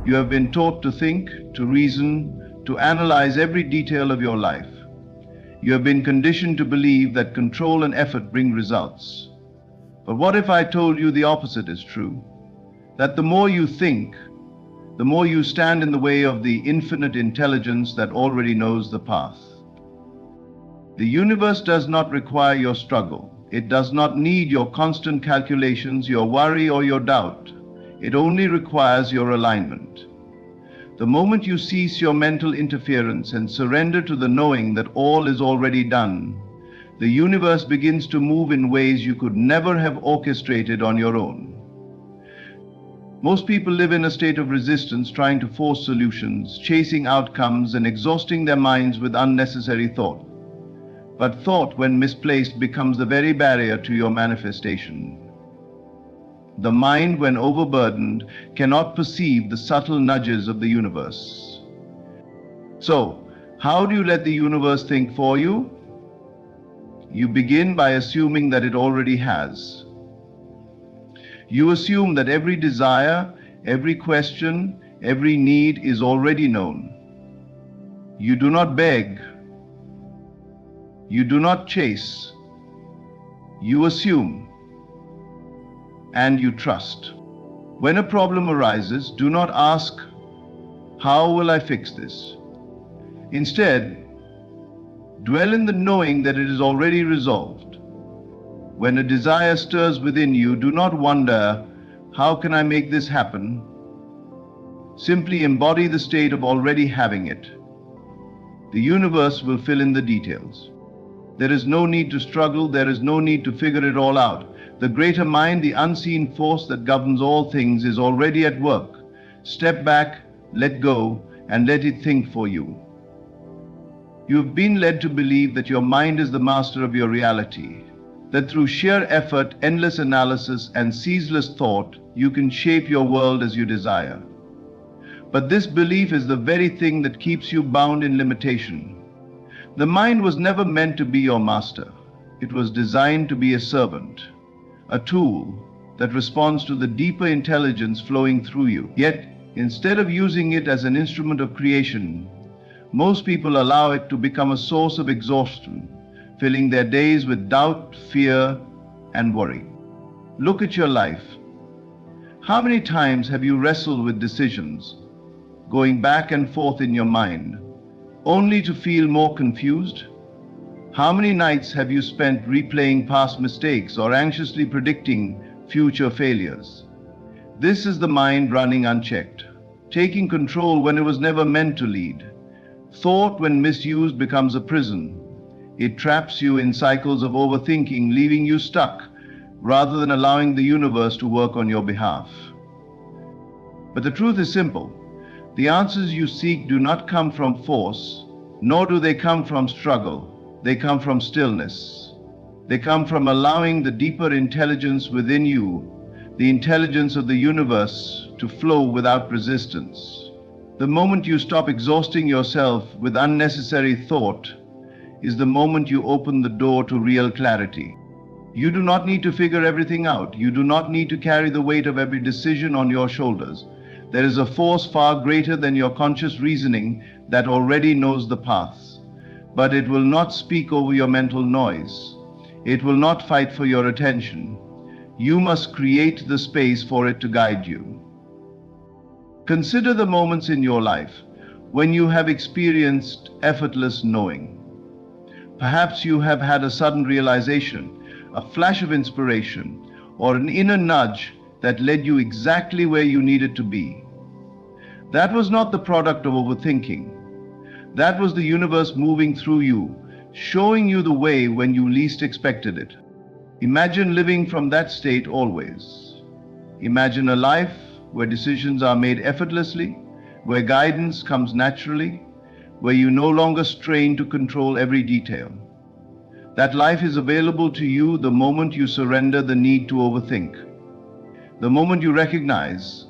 You have been taught to think, to reason, to analyze every detail of your life. You have been conditioned to believe that control and effort bring results. But what if I told you the opposite is true? That the more you think, the more you stand in the way of the infinite intelligence that already knows the path. The universe does not require your struggle. It does not need your constant calculations, your worry, or your doubt. It only requires your alignment. The moment you cease your mental interference and surrender to the knowing that all is already done, the universe begins to move in ways you could never have orchestrated on your own. Most people live in a state of resistance, trying to force solutions, chasing outcomes, and exhausting their minds with unnecessary thought. But thought, when misplaced, becomes the very barrier to your manifestation. The mind, when overburdened, cannot perceive the subtle nudges of the universe. So, how do you let the universe think for you? You begin by assuming that it already has. You assume that every desire, every question, every need is already known. You do not beg. You do not chase. You assume. And you trust. When a problem arises, do not ask, "How will I fix this?" Instead, dwell in the knowing that it is already resolved. When a desire stirs within you, do not wonder, "How can I make this happen?" Simply embody the state of already having it. The universe will fill in the details. There is no need to struggle. There is no need to figure it all out. The greater mind, the unseen force that governs all things, is already at work. Step back, let go, and let it think for you. You have been led to believe that your mind is the master of your reality, that through sheer effort, endless analysis, and ceaseless thought, you can shape your world as you desire. But this belief is the very thing that keeps you bound in limitation. The mind was never meant to be your master. It was designed to be a servant, a tool that responds to the deeper intelligence flowing through you. Yet, instead of using it as an instrument of creation, most people allow it to become a source of exhaustion, filling their days with doubt, fear, and worry. Look at your life. How many times have you wrestled with decisions, going back and forth in your mind, only to feel more confused? How many nights have you spent replaying past mistakes or anxiously predicting future failures? This is the mind running unchecked, taking control when it was never meant to lead. Thought, when misused, becomes a prison. It traps you in cycles of overthinking, leaving you stuck, rather than allowing the universe to work on your behalf. But the truth is simple. The answers you seek do not come from force, nor do they come from struggle. They come from stillness. They come from allowing the deeper intelligence within you, the intelligence of the universe, to flow without resistance. The moment you stop exhausting yourself with unnecessary thought is the moment you open the door to real clarity. You do not need to figure everything out. You do not need to carry the weight of every decision on your shoulders. There is a force far greater than your conscious reasoning that already knows the paths. But it will not speak over your mental noise. It will not fight for your attention. You must create the space for it to guide you. Consider the moments in your life when you have experienced effortless knowing. Perhaps you have had a sudden realization, a flash of inspiration, or an inner nudge that led you exactly where you needed to be. That was not the product of overthinking. That was the universe moving through you, showing you the way when you least expected it. Imagine living from that state always. Imagine a life where decisions are made effortlessly, where guidance comes naturally, where you no longer strain to control every detail. That life is available to you the moment you surrender the need to overthink. The moment you recognize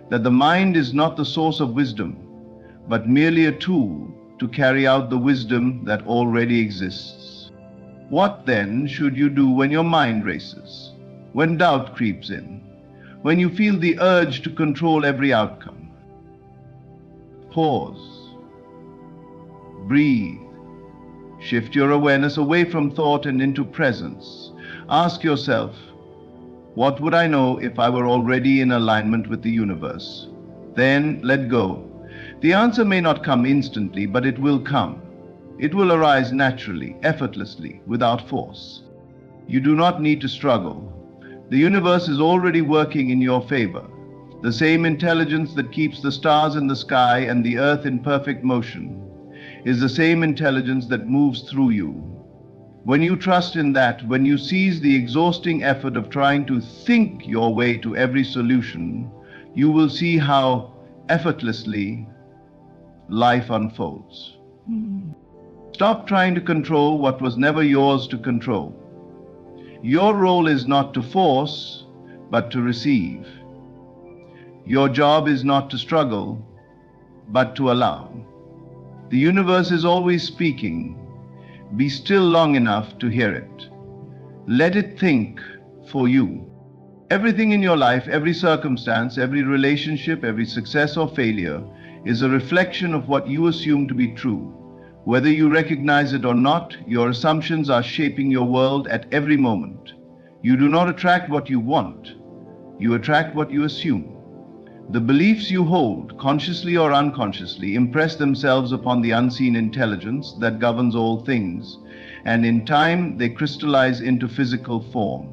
that the mind is not the source of wisdom, but merely a tool to carry out the wisdom that already exists. What then should you do when your mind races, when doubt creeps in, when you feel the urge to control every outcome? Pause. Breathe. Shift your awareness away from thought and into presence. Ask yourself, what would I know if I were already in alignment with the universe? Then let go. The answer may not come instantly, but it will come. It will arise naturally, effortlessly, without force. You do not need to struggle. The universe is already working in your favor. The same intelligence that keeps the stars in the sky and the earth in perfect motion is the same intelligence that moves through you. When you trust in that, when you cease the exhausting effort of trying to think your way to every solution, you will see how effortlessly life unfolds. Stop trying to control what was never yours to control. Your role is not to force, but to receive. Your job is not to struggle, but to allow. The universe is always speaking. Be still long enough to hear it. Let it think for you. Everything in your life, every circumstance, every relationship, every success or failure is a reflection of what you assume to be true. Whether you recognize it or not, your assumptions are shaping your world at every moment. You do not attract what you want. You attract what you assume. The beliefs you hold, consciously or unconsciously, impress themselves upon the unseen intelligence that governs all things, and in time they crystallize into physical form.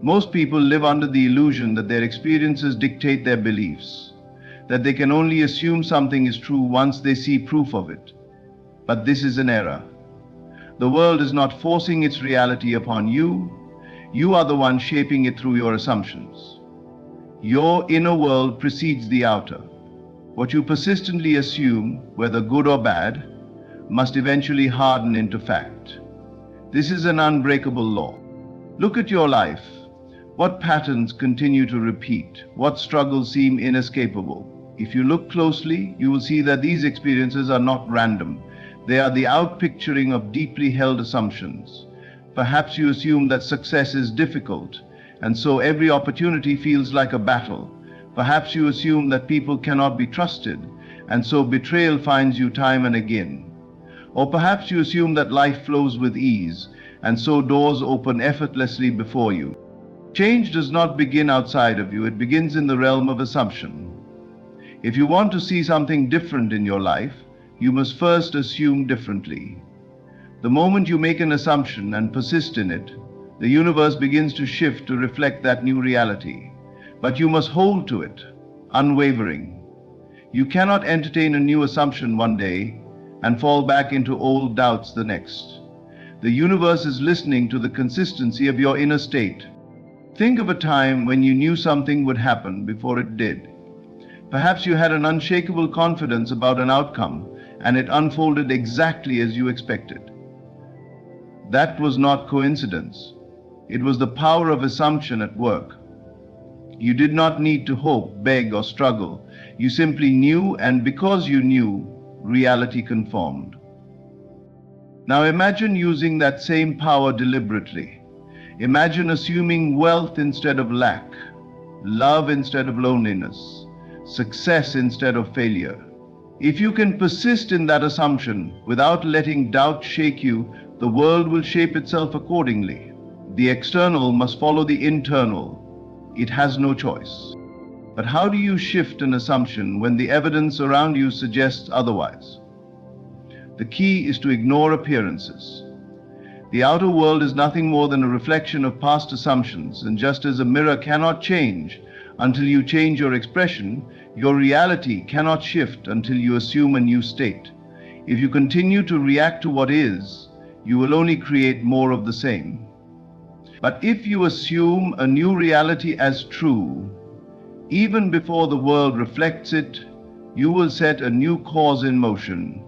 Most people live under the illusion that their experiences dictate their beliefs, that they can only assume something is true once they see proof of it. But this is an error. The world is not forcing its reality upon you. You are the one shaping it through your assumptions. Your inner world precedes the outer. What you persistently assume, whether good or bad, must eventually harden into fact. This is an unbreakable law. Look at your life. What patterns continue to repeat? What struggles seem inescapable? If you look closely, you will see that these experiences are not random. They are the outpicturing of deeply held assumptions. Perhaps you assume that success is difficult, and so every opportunity feels like a battle. Perhaps you assume that people cannot be trusted, and so betrayal finds you time and again. Or perhaps you assume that life flows with ease, and so doors open effortlessly before you. Change does not begin outside of you, it begins in the realm of assumption. If you want to see something different in your life, you must first assume differently. The moment you make an assumption and persist in it, the universe begins to shift to reflect that new reality. But you must hold to it, unwavering. You cannot entertain a new assumption one day and fall back into old doubts the next. The universe is listening to the consistency of your inner state. Think of a time when you knew something would happen before it did. Perhaps you had an unshakable confidence about an outcome, and it unfolded exactly as you expected. That was not coincidence. It was the power of assumption at work. You did not need to hope, beg, or struggle. You simply knew, and because you knew, reality conformed. Now imagine using that same power deliberately. Imagine assuming wealth instead of lack, love instead of loneliness, success instead of failure. If you can persist in that assumption without letting doubt shake you, the world will shape itself accordingly. The external must follow the internal. It has no choice. But how do you shift an assumption when the evidence around you suggests otherwise? The key is to ignore appearances. The outer world is nothing more than a reflection of past assumptions, and just as a mirror cannot change until you change your expression, your reality cannot shift until you assume a new state. If you continue to react to what is, you will only create more of the same. But if you assume a new reality as true, even before the world reflects it, you will set a new cause in motion.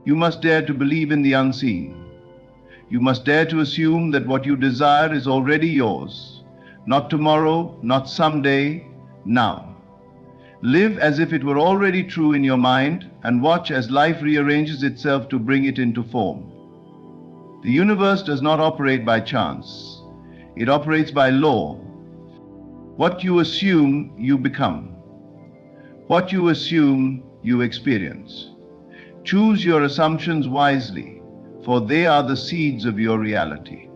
You must dare to believe in the unseen. You must dare to assume that what you desire is already yours. Not tomorrow, not someday, now. Live as if it were already true in your mind, and watch as life rearranges itself to bring it into form. The universe does not operate by chance. It operates by law. What you assume, you become. What you assume, you experience. Choose your assumptions wisely, for they are the seeds of your reality.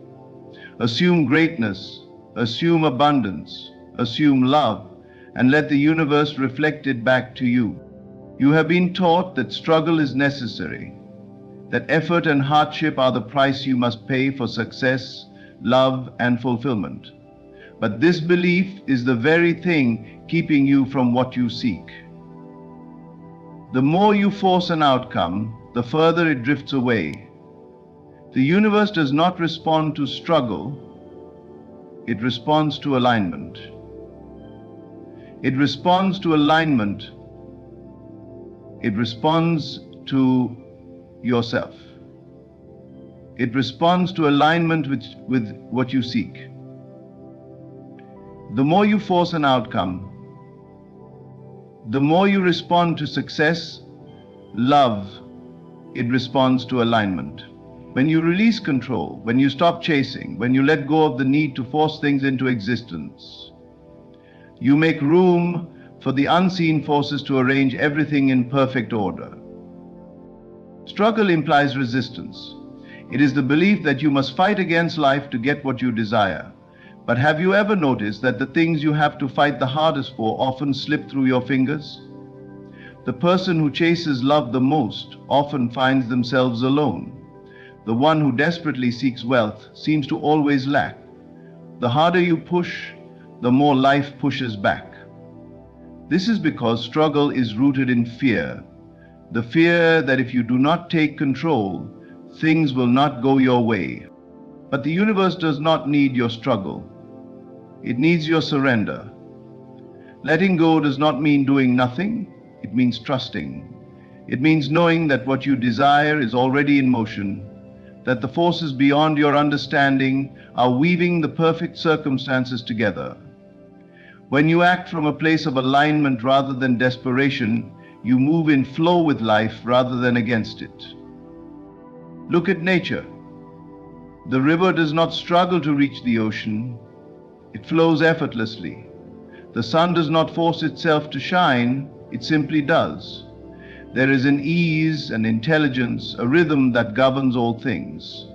Assume greatness, assume abundance, assume love, and let the universe reflect it back to you. You have been taught that struggle is necessary, that effort and hardship are the price you must pay for success, love, and fulfillment. But this belief is the very thing keeping you from what you seek. The more you force an outcome, the further it drifts away. The universe does not respond to struggle, it responds to alignment. It responds to alignment. It responds to yourself. It responds to alignment with what you seek. The more you force an outcome, the more you respond to success, love, it responds to alignment. When you release control, when you stop chasing, when you let go of the need to force things into existence, you make room for the unseen forces to arrange everything in perfect order. Struggle implies resistance. It is the belief that you must fight against life to get what you desire. But have you ever noticed that the things you have to fight the hardest for often slip through your fingers? The person who chases love the most often finds themselves alone. The one who desperately seeks wealth seems to always lack. The harder you push, the more life pushes back. This is because struggle is rooted in fear. The fear that if you do not take control, things will not go your way. But the universe does not need your struggle. It needs your surrender. Letting go does not mean doing nothing. It means trusting. It means knowing that what you desire is already in motion, that the forces beyond your understanding are weaving the perfect circumstances together. When you act from a place of alignment rather than desperation, you move in flow with life rather than against it. Look at nature. The river does not struggle to reach the ocean. It flows effortlessly. The sun does not force itself to shine, it simply does. There is an ease, an intelligence, a rhythm that governs all things.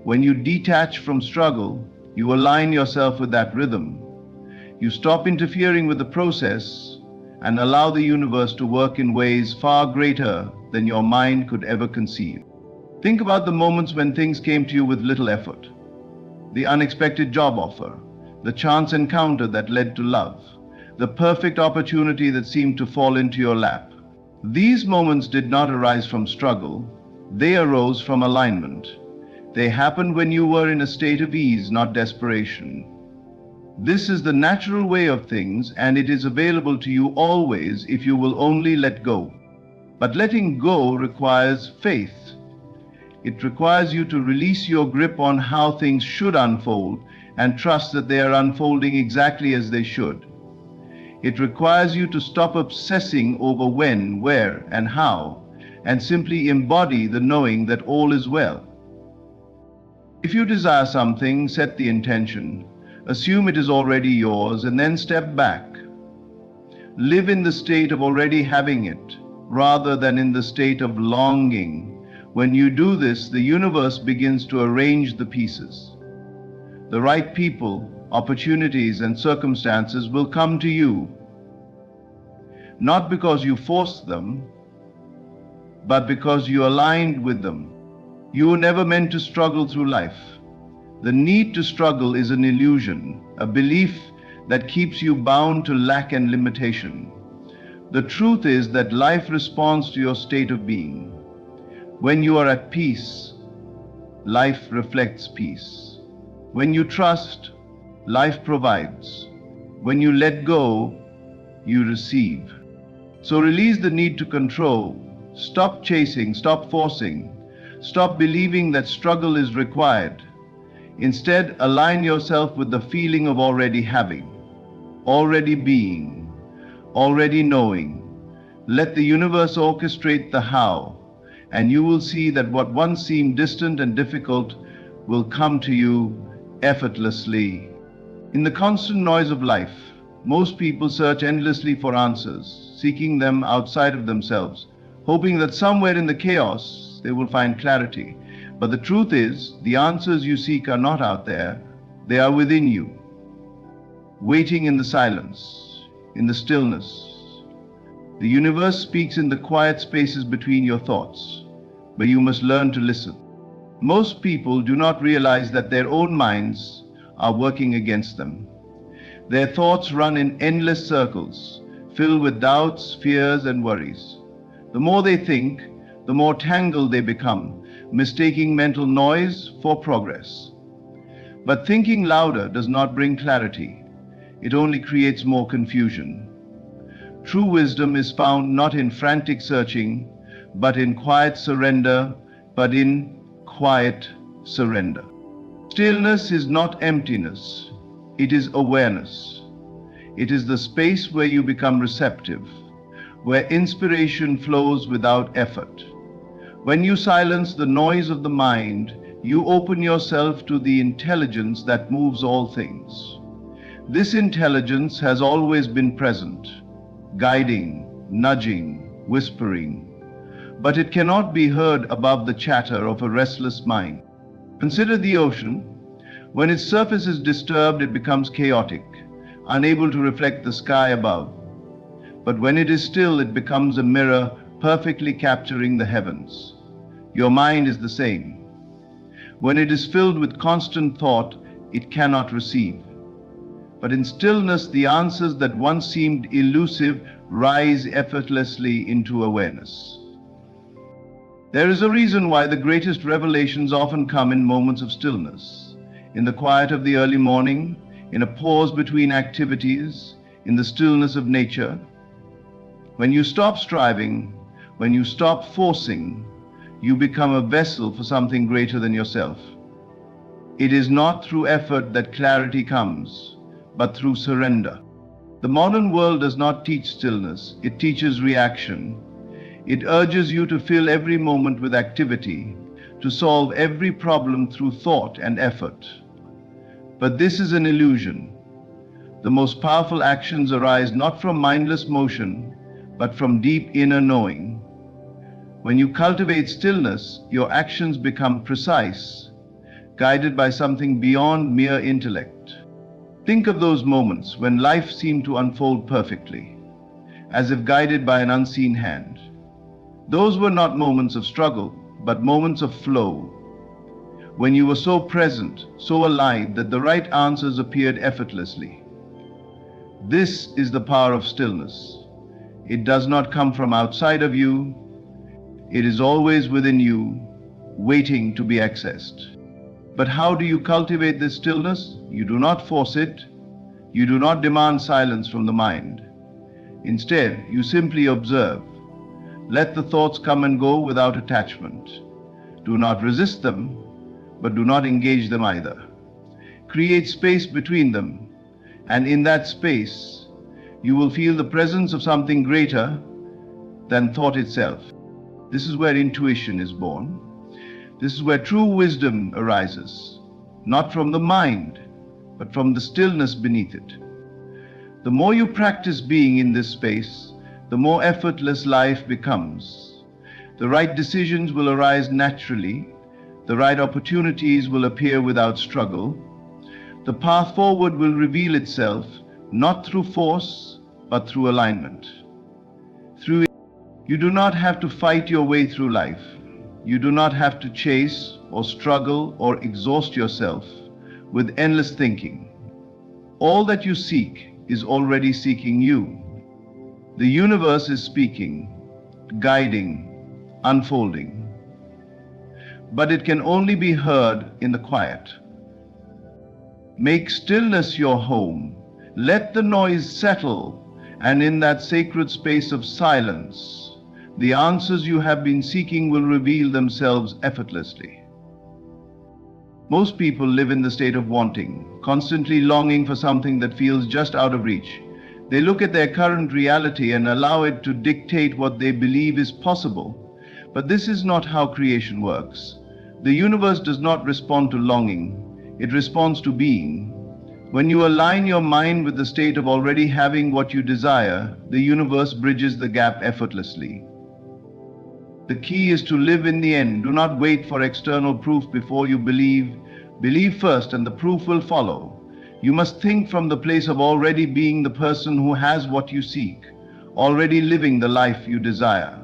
When you detach from struggle, you align yourself with that rhythm. You stop interfering with the process and allow the universe to work in ways far greater than your mind could ever conceive. Think about the moments when things came to you with little effort. The unexpected job offer, the chance encounter that led to love, the perfect opportunity that seemed to fall into your lap. These moments did not arise from struggle, they arose from alignment. They happened when you were in a state of ease, not desperation. This is the natural way of things, and it is available to you always if you will only let go. But letting go requires faith. It requires you to release your grip on how things should unfold and trust that they are unfolding exactly as they should. It requires you to stop obsessing over when, where, and how, and simply embody the knowing that all is well. If you desire something, set the intention. Assume it is already yours, and then step back. Live in the state of already having it, rather than in the state of longing. When you do this, the universe begins to arrange the pieces. The right people, opportunities, and circumstances will come to you, not because you forced them, but because you aligned with them. You were never meant to struggle through life. The need to struggle is an illusion, a belief that keeps you bound to lack and limitation. The truth is that life responds to your state of being. When you are at peace, life reflects peace. When you trust, life provides. When you let go, you receive. So release the need to control. Stop chasing, stop forcing. Stop believing that struggle is required. Instead, align yourself with the feeling of already having, already being, already knowing. Let the universe orchestrate the how, and you will see that what once seemed distant and difficult will come to you effortlessly. In the constant noise of life, Most people search endlessly for answers, seeking them outside of themselves, hoping that somewhere in the chaos they will find clarity. But the truth is, the answers you seek are not out there, they are within you, waiting in the silence, in the stillness. The universe speaks in the quiet spaces between your thoughts, but you must learn to listen. Most people do not realize that their own minds are working against them. Their thoughts run in endless circles, filled with doubts, fears, and worries. The more they think, the more tangled they become, mistaking mental noise for progress. But thinking louder does not bring clarity. It only creates more confusion. True wisdom is found not in frantic searching, but in quiet surrender, Stillness is not emptiness, it is awareness. It is the space where you become receptive, where inspiration flows without effort. When you silence the noise of the mind, you open yourself to the intelligence that moves all things. This intelligence has always been present, guiding, nudging, whispering, but it cannot be heard above the chatter of a restless mind. Consider the ocean. When its surface is disturbed, it becomes chaotic, unable to reflect the sky above. But when it is still, it becomes a mirror perfectly capturing the heavens. Your mind is the same. When it is filled with constant thought, it cannot receive. But in stillness, the answers that once seemed elusive rise effortlessly into awareness. There is a reason why the greatest revelations often come in moments of stillness, in the quiet of the early morning, in a pause between activities, in the stillness of nature. When you stop striving, when you stop forcing, you become a vessel for something greater than yourself. It is not through effort that clarity comes, but through surrender. The modern world does not teach stillness, it teaches reaction. It urges you to fill every moment with activity, to solve every problem through thought and effort. But this is an illusion. The most powerful actions arise not from mindless motion, but from deep inner knowing. When you cultivate stillness, your actions become precise, guided by something beyond mere intellect. Think of those moments when life seemed to unfold perfectly, as if guided by an unseen hand. Those were not moments of struggle, but moments of flow, when you were so present, so alive that the right answers appeared effortlessly. This is the power of stillness. It does not come from outside of you. It is always within you, waiting to be accessed. But how do you cultivate this stillness? You do not force it. You do not demand silence from the mind. Instead, you simply observe. Let the thoughts come and go without attachment. Do not resist them, but do not engage them either. Create space between them, and in that space, you will feel the presence of something greater than thought itself. This is where intuition is born. This is where true wisdom arises, not from the mind, but from the stillness beneath it. The more you practice being in this space, the more effortless life becomes. The right decisions will arise naturally. The right opportunities will appear without struggle. The path forward will reveal itself, not through force, but through alignment. Through it, you do not have to fight your way through life. You do not have to chase or struggle or exhaust yourself with endless thinking. All that you seek is already seeking you. The universe is speaking, guiding, unfolding. But it can only be heard in the quiet. Make stillness your home. Let the noise settle, and in that sacred space of silence, the answers you have been seeking will reveal themselves effortlessly. Most people live in the state of wanting, constantly longing for something that feels just out of reach. They look at their current reality and allow it to dictate what they believe is possible. But this is not how creation works. The universe does not respond to longing. It responds to being. When you align your mind with the state of already having what you desire, the universe bridges the gap effortlessly. The key is to live in the end. Do not wait for external proof before you believe. Believe first and the proof will follow. You must think from the place of already being the person who has what you seek, already living the life you desire.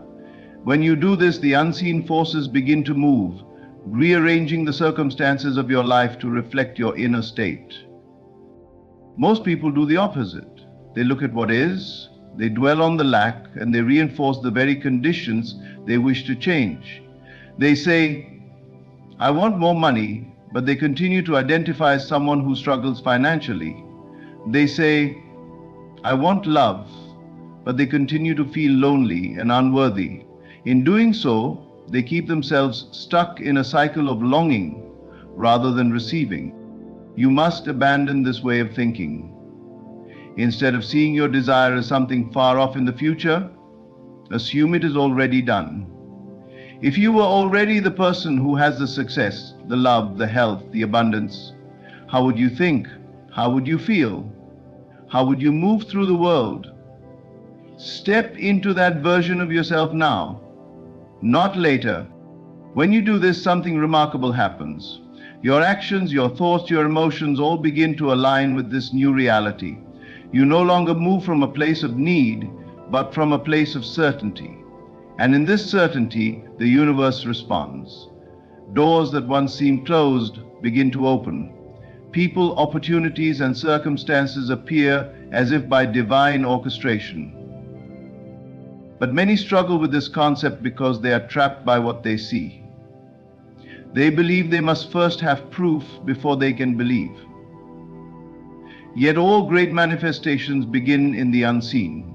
When you do this, the unseen forces begin to move, rearranging the circumstances of your life to reflect your inner state. Most people do the opposite. They look at what is, they dwell on the lack, and they reinforce the very conditions they wish to change. They say, I want more money, but they continue to identify as someone who struggles financially. They say, I want love, but they continue to feel lonely and unworthy. In doing so, they keep themselves stuck in a cycle of longing rather than receiving. You must abandon this way of thinking. Instead of seeing your desire as something far off in the future, assume it is already done. If you were already the person who has the success, the love, the health, the abundance, how would you think? How would you feel? How would you move through the world? Step into that version of yourself now, not later. When you do this, something remarkable happens. Your actions, your thoughts, your emotions all begin to align with this new reality. You no longer move from a place of need, but from a place of certainty. And in this certainty, the universe responds. Doors that once seemed closed begin to open. People, opportunities, and circumstances appear as if by divine orchestration. But many struggle with this concept because they are trapped by what they see. They believe they must first have proof before they can believe. Yet all great manifestations begin in the unseen.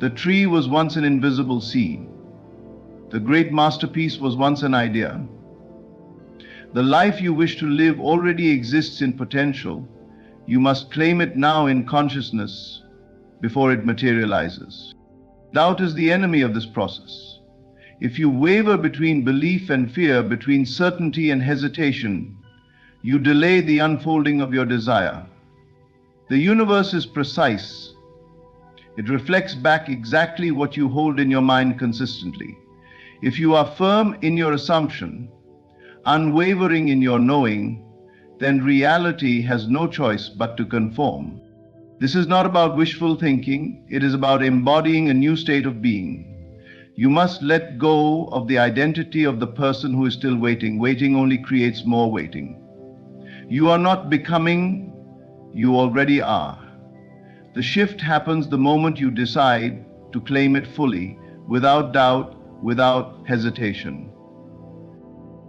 The tree was once an invisible seed. The great masterpiece was once an idea. The life you wish to live already exists in potential. You must claim it now in consciousness before it materializes. Doubt is the enemy of this process. If you waver between belief and fear, between certainty and hesitation, you delay the unfolding of your desire. The universe is precise. It reflects back exactly what you hold in your mind consistently. If you are firm in your assumption, unwavering in your knowing, then reality has no choice but to conform. This is not about wishful thinking, it is about embodying a new state of being. You must let go of the identity of the person who is still waiting. Waiting only creates more waiting. You are not becoming, you already are. The shift happens the moment you decide to claim it fully, without doubt, without hesitation.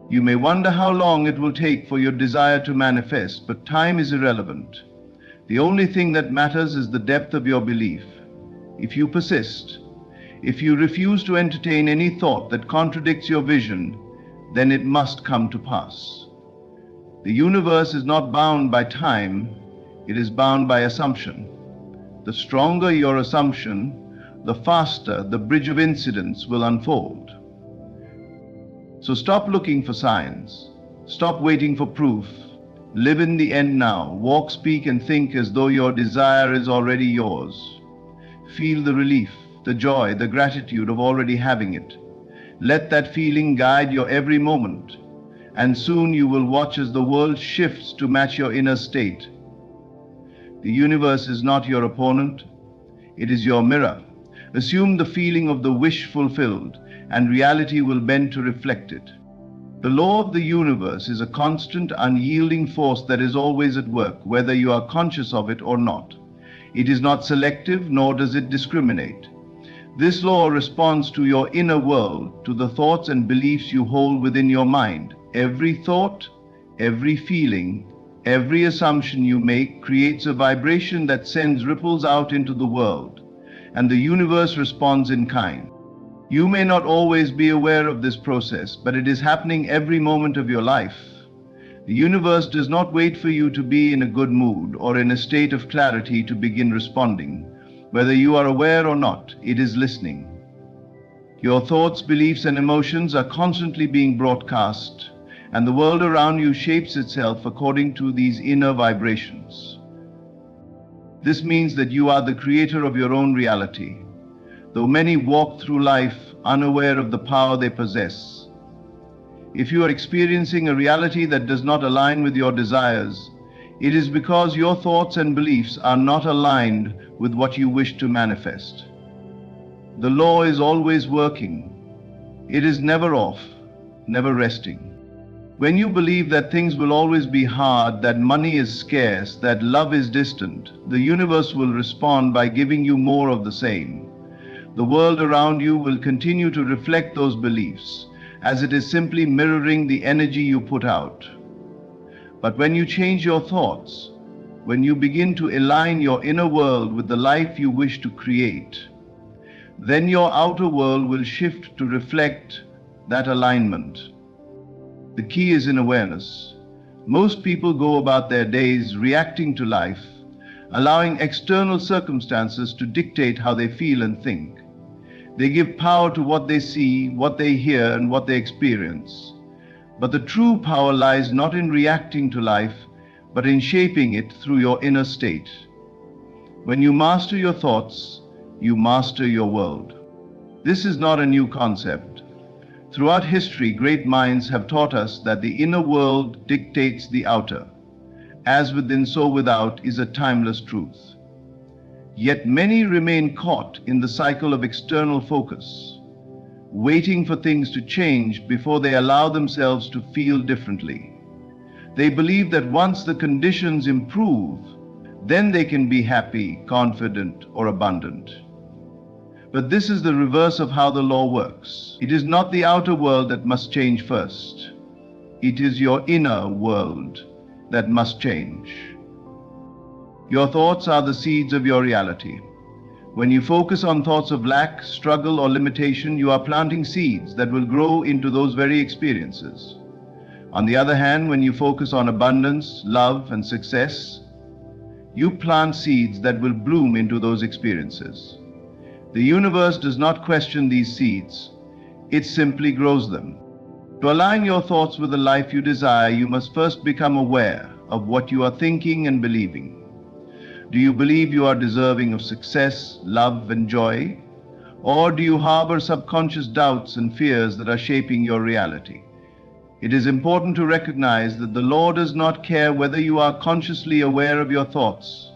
You may wonder how long it will take for your desire to manifest, but time is irrelevant. The only thing that matters is the depth of your belief. If you persist, if you refuse to entertain any thought that contradicts your vision, then it must come to pass. The universe is not bound by time, it is bound by assumption. The stronger your assumption, the faster the bridge of incidents will unfold. So stop looking for signs. Stop waiting for proof. Live in the end now. Walk, speak, and think as though your desire is already yours. Feel the relief, the joy, the gratitude of already having it. Let that feeling guide your every moment, and soon you will watch as the world shifts to match your inner state. The universe is not your opponent, it is your mirror. Assume the feeling of the wish fulfilled, and reality will bend to reflect it. The law of the universe is a constant, unyielding force that is always at work, whether you are conscious of it or not. It is not selective, nor does it discriminate. This law responds to your inner world, to the thoughts and beliefs you hold within your mind. Every thought, every feeling, every assumption you make creates a vibration that sends ripples out into the world, and the universe responds in kind. You may not always be aware of this process, but it is happening every moment of your life. The universe does not wait for you to be in a good mood or in a state of clarity to begin responding. Whether you are aware or not, it is listening. Your thoughts, beliefs, and emotions are constantly being broadcast, and the world around you shapes itself according to these inner vibrations. This means that you are the creator of your own reality, though many walk through life unaware of the power they possess. If you are experiencing a reality that does not align with your desires, it is because your thoughts and beliefs are not aligned with what you wish to manifest. The law is always working. It is never off, never resting. When you believe that things will always be hard, that money is scarce, that love is distant, the universe will respond by giving you more of the same. The world around you will continue to reflect those beliefs, as it is simply mirroring the energy you put out. But when you change your thoughts, when you begin to align your inner world with the life you wish to create, then your outer world will shift to reflect that alignment. The key is in awareness. Most people go about their days reacting to life, allowing external circumstances to dictate how they feel and think. They give power to what they see, what they hear, and what they experience. But the true power lies not in reacting to life, but in shaping it through your inner state. When you master your thoughts, you master your world. This is not a new concept. Throughout history, great minds have taught us that the inner world dictates the outer. As within, so without is a timeless truth. Yet many remain caught in the cycle of external focus, waiting for things to change before they allow themselves to feel differently. They believe that once the conditions improve, then they can be happy, confident, or abundant. But this is the reverse of how the law works. It is not the outer world that must change first. It is your inner world that must change. Your thoughts are the seeds of your reality. When you focus on thoughts of lack, struggle, or limitation, you are planting seeds that will grow into those very experiences. On the other hand, when you focus on abundance, love, and success, you plant seeds that will bloom into those experiences. The universe does not question these seeds, it simply grows them. To align your thoughts with the life you desire, you must first become aware of what you are thinking and believing. Do you believe you are deserving of success, love, and joy? Or do you harbor subconscious doubts and fears that are shaping your reality? It is important to recognize that the law does not care whether you are consciously aware of your thoughts.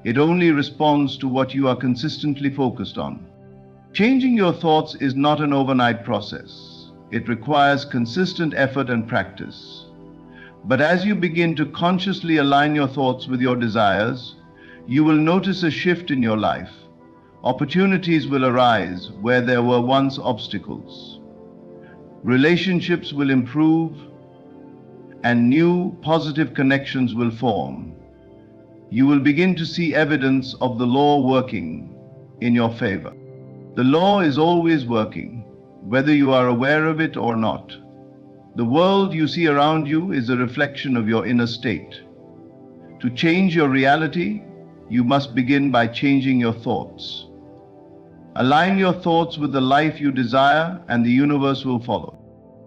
It only responds to what you are consistently focused on. Changing your thoughts is not an overnight process. It requires consistent effort and practice. But as you begin to consciously align your thoughts with your desires, you will notice a shift in your life. Opportunities will arise where there were once obstacles. Relationships will improve, and new positive connections will form. You will begin to see evidence of the law working in your favor. The law is always working, whether you are aware of it or not. The world you see around you is a reflection of your inner state. To change your reality, you must begin by changing your thoughts. Align your thoughts with the life you desire, and the universe will follow.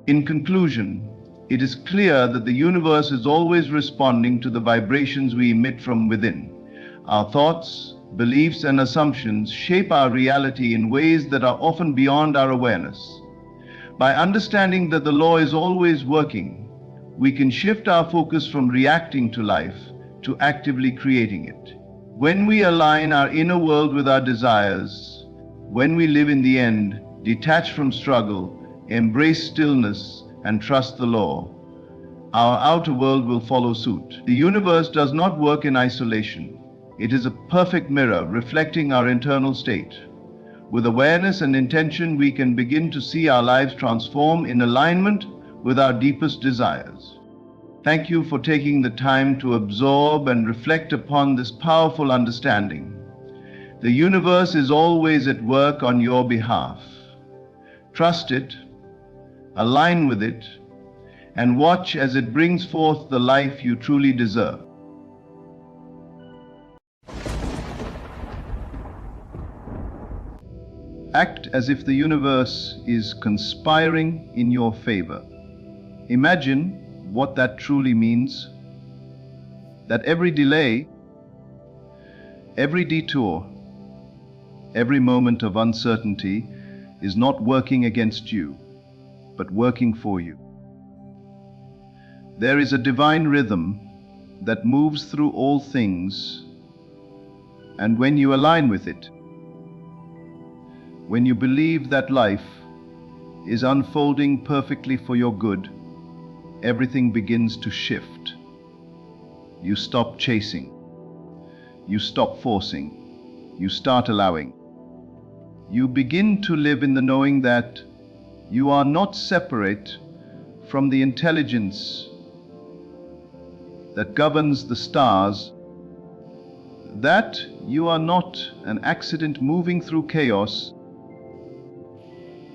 In conclusion, it is clear that the universe is always responding to the vibrations we emit from within. Our thoughts, beliefs, and assumptions shape our reality in ways that are often beyond our awareness. By understanding that the law is always working, we can shift our focus from reacting to life to actively creating it. When we align our inner world with our desires, when we live in the end, detached from struggle, embrace stillness, and trust the law, our outer world will follow suit. The universe does not work in isolation. It is a perfect mirror reflecting our internal state. With awareness and intention, we can begin to see our lives transform in alignment with our deepest desires. Thank you for taking the time to absorb and reflect upon this powerful understanding. The universe is always at work on your behalf. Trust it, align with it, and watch as it brings forth the life you truly deserve. Act as if the universe is conspiring in your favor. Imagine what that truly means. That every delay, every detour, every moment of uncertainty is not working against you, but working for you. There is a divine rhythm that moves through all things, and when you align with it, when you believe that life is unfolding perfectly for your good, everything begins to shift. You stop chasing. You stop forcing. You start allowing. You begin to live in the knowing that you are not separate from the intelligence that governs the stars, that you are not an accident moving through chaos,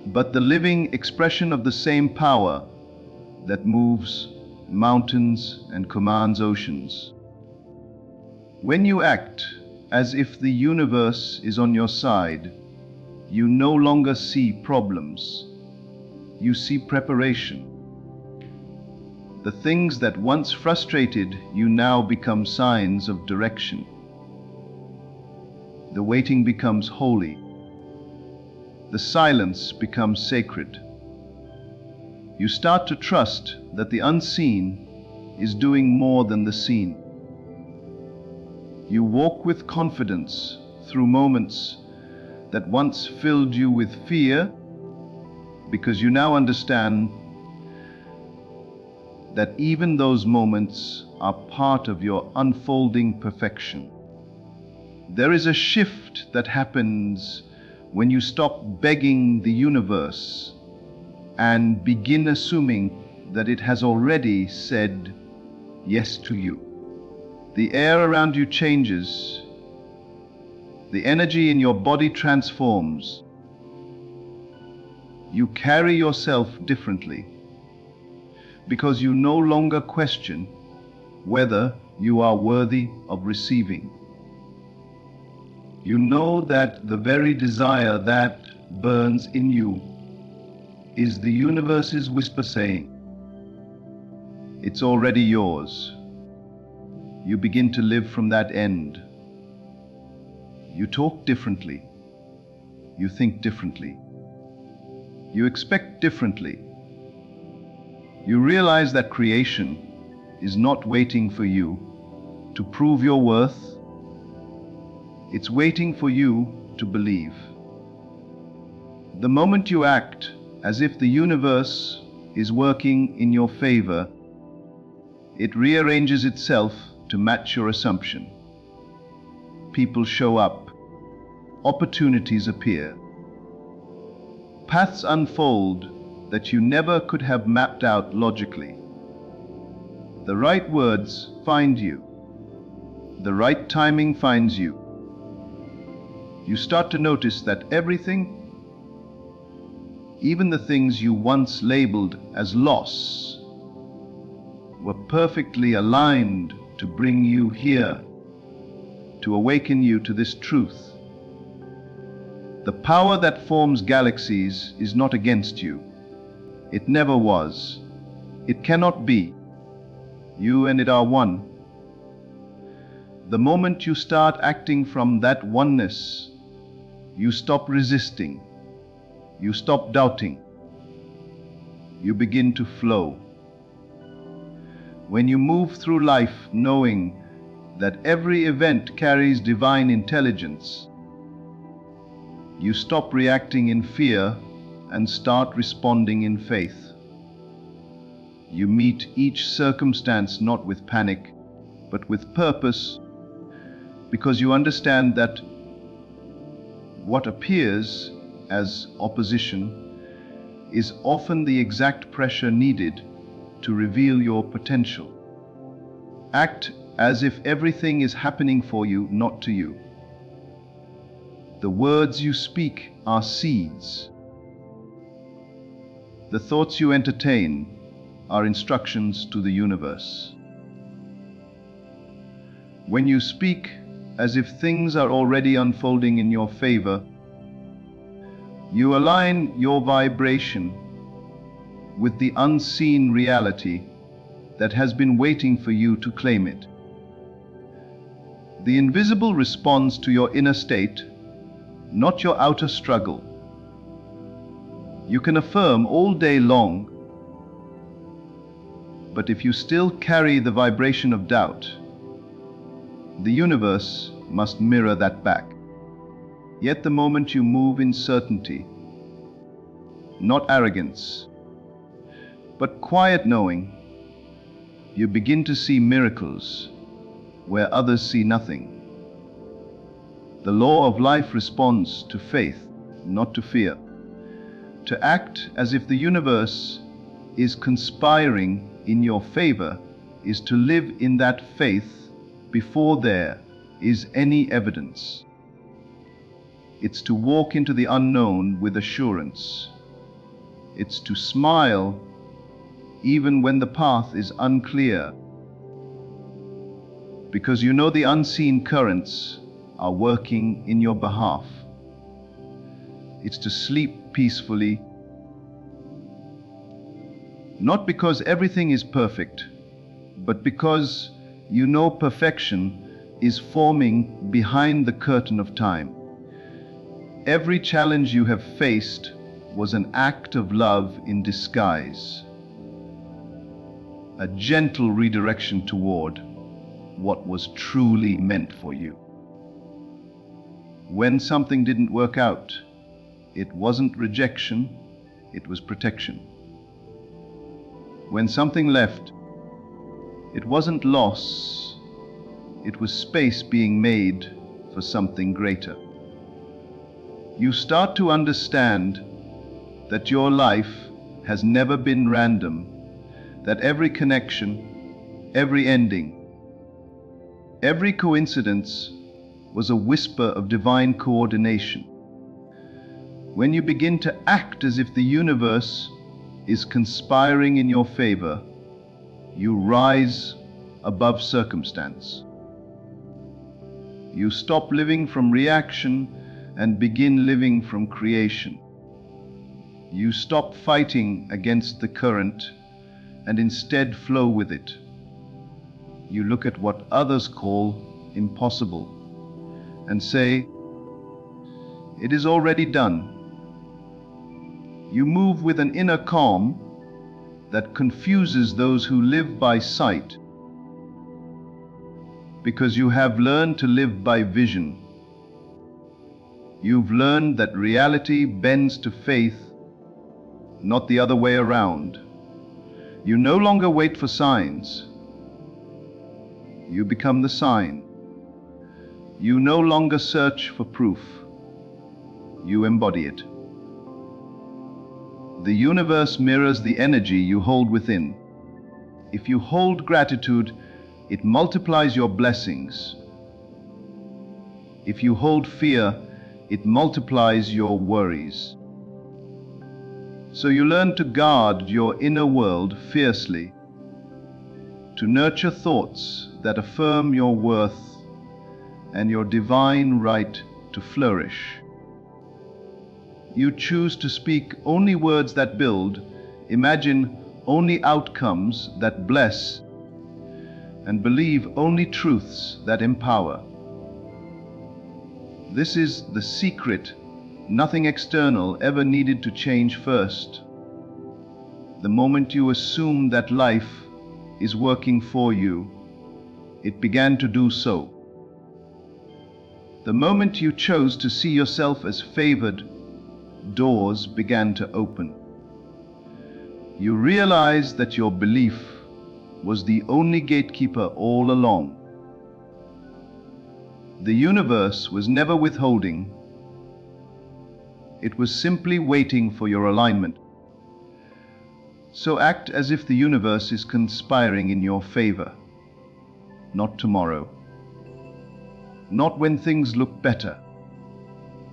but the living expression of the same power that moves mountains and commands oceans. When you act as if the universe is on your side, you no longer see problems. You see preparation. The things that once frustrated you now become signs of direction. The waiting becomes holy. The silence becomes sacred. You start to trust that the unseen is doing more than the seen. You walk with confidence through moments that once filled you with fear, because you now understand that even those moments are part of your unfolding perfection. There is a shift that happens when you stop begging the universe and begin assuming that it has already said yes to you. The air around you changes. The energy in your body transforms. You carry yourself differently because you no longer question whether you are worthy of receiving. You know that the very desire that burns in you is the universe's whisper saying, it's already yours. You begin to live from that end. You talk differently. You think differently. You expect differently. You realize that creation is not waiting for you to prove your worth. It's waiting for you to believe. The moment you act as if the universe is working in your favor, it rearranges itself to match your assumption. People show up. Opportunities appear. Paths unfold that you never could have mapped out logically. The right words find you. The right timing finds you. You start to notice that everything, even the things you once labeled as loss, were perfectly aligned to bring you here, to awaken you to this truth. The power that forms galaxies is not against you. It never was. It cannot be. You and it are one. The moment you start acting from that oneness, you stop resisting. You stop doubting. You begin to flow. When you move through life knowing that every event carries divine intelligence, you stop reacting in fear and start responding in faith. You meet each circumstance not with panic, but with purpose, because you understand that what appears as opposition is often the exact pressure needed to reveal your potential. Act as if everything is happening for you, not to you. The words you speak are seeds. The thoughts you entertain are instructions to the universe. When you speak as if things are already unfolding in your favor, you align your vibration with the unseen reality that has been waiting for you to claim it. The invisible responds to your inner state, not your outer struggle. You can affirm all day long, but if you still carry the vibration of doubt, the universe must mirror that back. Yet the moment you move in certainty, not arrogance, but quiet knowing, you begin to see miracles where others see nothing. The law of life responds to faith, not to fear. To act as if the universe is conspiring in your favor is to live in that faith before there is any evidence. It's to walk into the unknown with assurance. It's to smile even when the path is unclear, because you know the unseen currents are working in your behalf. It's to sleep peacefully, not because everything is perfect, but because you know perfection is forming behind the curtain of time. Every challenge you have faced was an act of love in disguise, a gentle redirection toward what was truly meant for you. When something didn't work out, it wasn't rejection, it was protection. When something left, it wasn't loss, it was space being made for something greater. You start to understand that your life has never been random, that every connection, every ending, every coincidence was a whisper of divine coordination. When you begin to act as if the universe is conspiring in your favor, you rise above circumstance. You stop living from reaction and begin living from creation. You stop fighting against the current and instead flow with it. You look at what others call impossible and say, "It is already done." You move with an inner calm that confuses those who live by sight, because you have learned to live by vision. You've learned that reality bends to faith, not the other way around. You no longer wait for signs. You become the sign. You no longer search for proof. You embody it. The universe mirrors the energy you hold within. If you hold gratitude, it multiplies your blessings. If you hold fear, it multiplies your worries. So you learn to guard your inner world fiercely, to nurture thoughts that affirm your worth and your divine right to flourish. You choose to speak only words that build, imagine only outcomes that bless, and believe only truths that empower. This is the secret. Nothing external ever needed to change first. The moment you assume that life is working for you, it began to do so. The moment you chose to see yourself as favored, doors began to open. You realized that your belief was the only gatekeeper all along. The universe was never withholding. It was simply waiting for your alignment. So act as if the universe is conspiring in your favor. Not tomorrow. Not when things look better.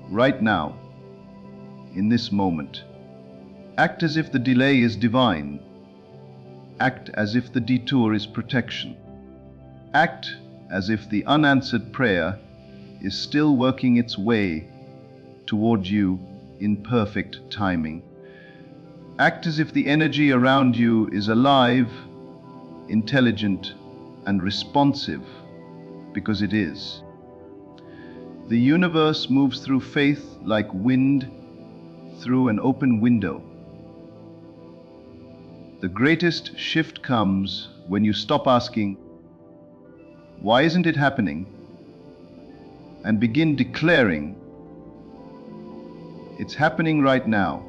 Right now. In this moment. Act as if the delay is divine. Act as if the detour is protection. Act as if the unanswered prayer is still working its way toward you in perfect timing. Act as if the energy around you is alive, intelligent, and responsive, because it is. The universe moves through faith like wind through an open window. The greatest shift comes when you stop asking, "Why isn't it happening?" and begin declaring, "It's happening right now."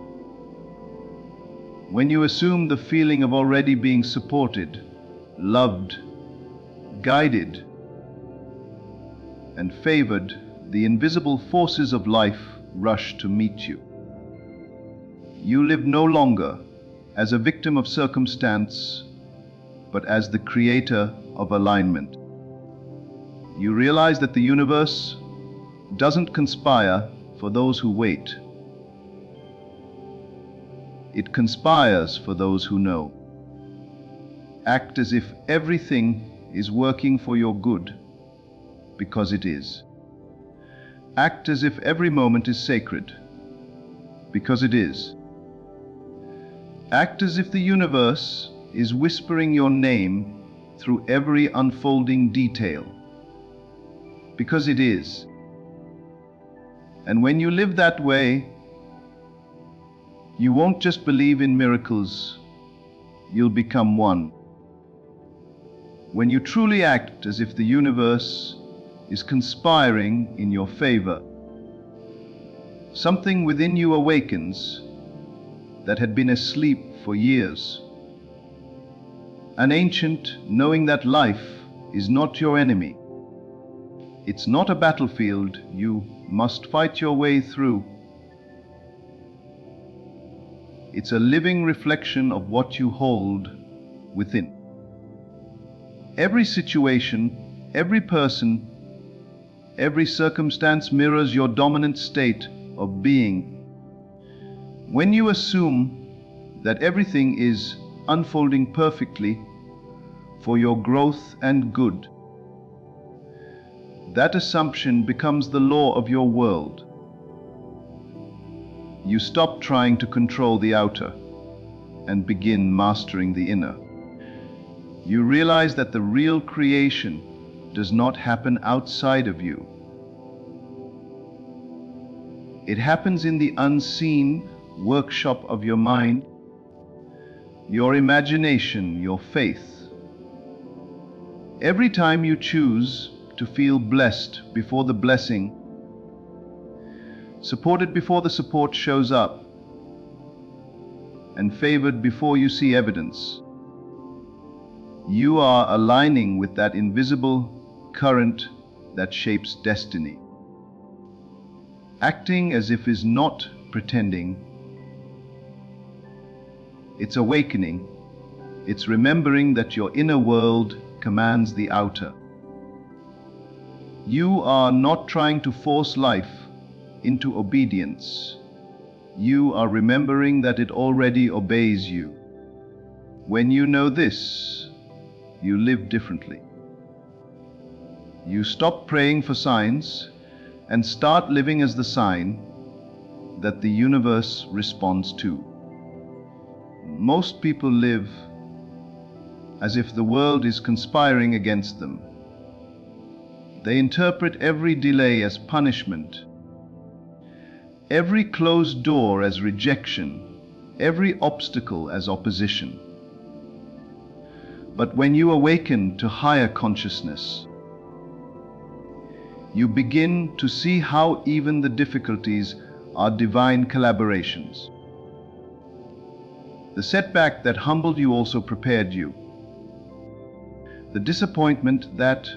When you assume the feeling of already being supported, loved, guided, and favored, the invisible forces of life rush to meet you. You live no longer as a victim of circumstance, but as the creator of alignment. You realize that the universe doesn't conspire for those who wait. It conspires for those who know. Act as if everything is working for your good, because it is. Act as if every moment is sacred, because it is. Act as if the universe is whispering your name through every unfolding detail, because it is. And when you live that way, you won't just believe in miracles, you'll become one. When you truly act as if the universe is conspiring in your favor, something within you awakens that had been asleep for years. An ancient knowing that life is not your enemy. It's not a battlefield you must fight your way through. It's a living reflection of what you hold within. Every situation, every person, every circumstance mirrors your dominant state of being. When you assume that everything is unfolding perfectly for your growth and good, that assumption becomes the law of your world. You stop trying to control the outer and begin mastering the inner. You realize that the real creation does not happen outside of you. It happens in the unseen workshop of your mind, your imagination, your faith. Every time you choose to feel blessed before the blessing, supported before the support shows up, and favored before you see evidence, you are aligning with that invisible current that shapes destiny. Acting as if is not pretending. It's awakening. It's remembering that your inner world commands the outer. You are not trying to force life into obedience. You are remembering that it already obeys you. When you know this, you live differently. You stop praying for signs and start living as the sign that the universe responds to. Most people live as if the world is conspiring against them. They interpret every delay as punishment, every closed door as rejection, every obstacle as opposition. But when you awaken to higher consciousness, you begin to see how even the difficulties are divine collaborations. The setback that humbled you also prepared you. The disappointment that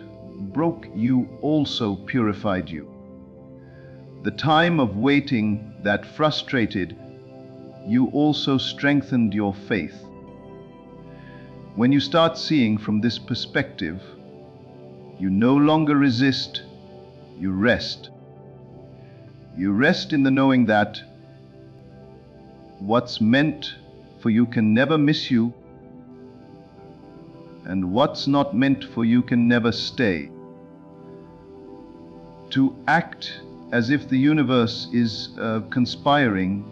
broke you also purified you. The time of waiting that frustrated you also strengthened your faith. When you start seeing from this perspective, you no longer resist, you rest. You rest in the knowing that what's meant for you can never miss you, and what's not meant for you can never stay. To act as if the universe is conspiring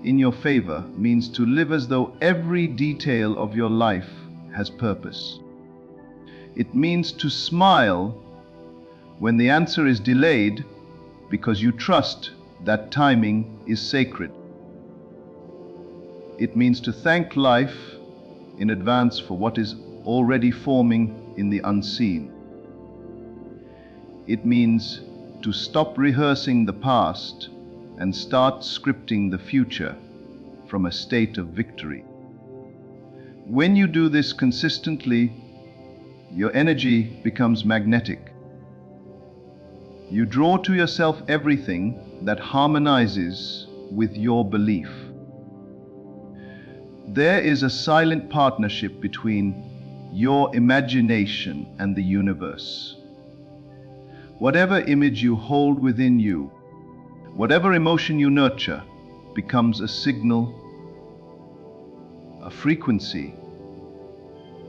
in your favor means to live as though every detail of your life has purpose. It means to smile when the answer is delayed because you trust that timing is sacred. It means to thank life in advance for what is already forming in the unseen. It means to stop rehearsing the past and start scripting the future from a state of victory. When you do this consistently, your energy becomes magnetic. You draw to yourself everything that harmonizes with your belief. There is a silent partnership between your imagination and the universe. Whatever image you hold within you, whatever emotion you nurture, becomes a signal, a frequency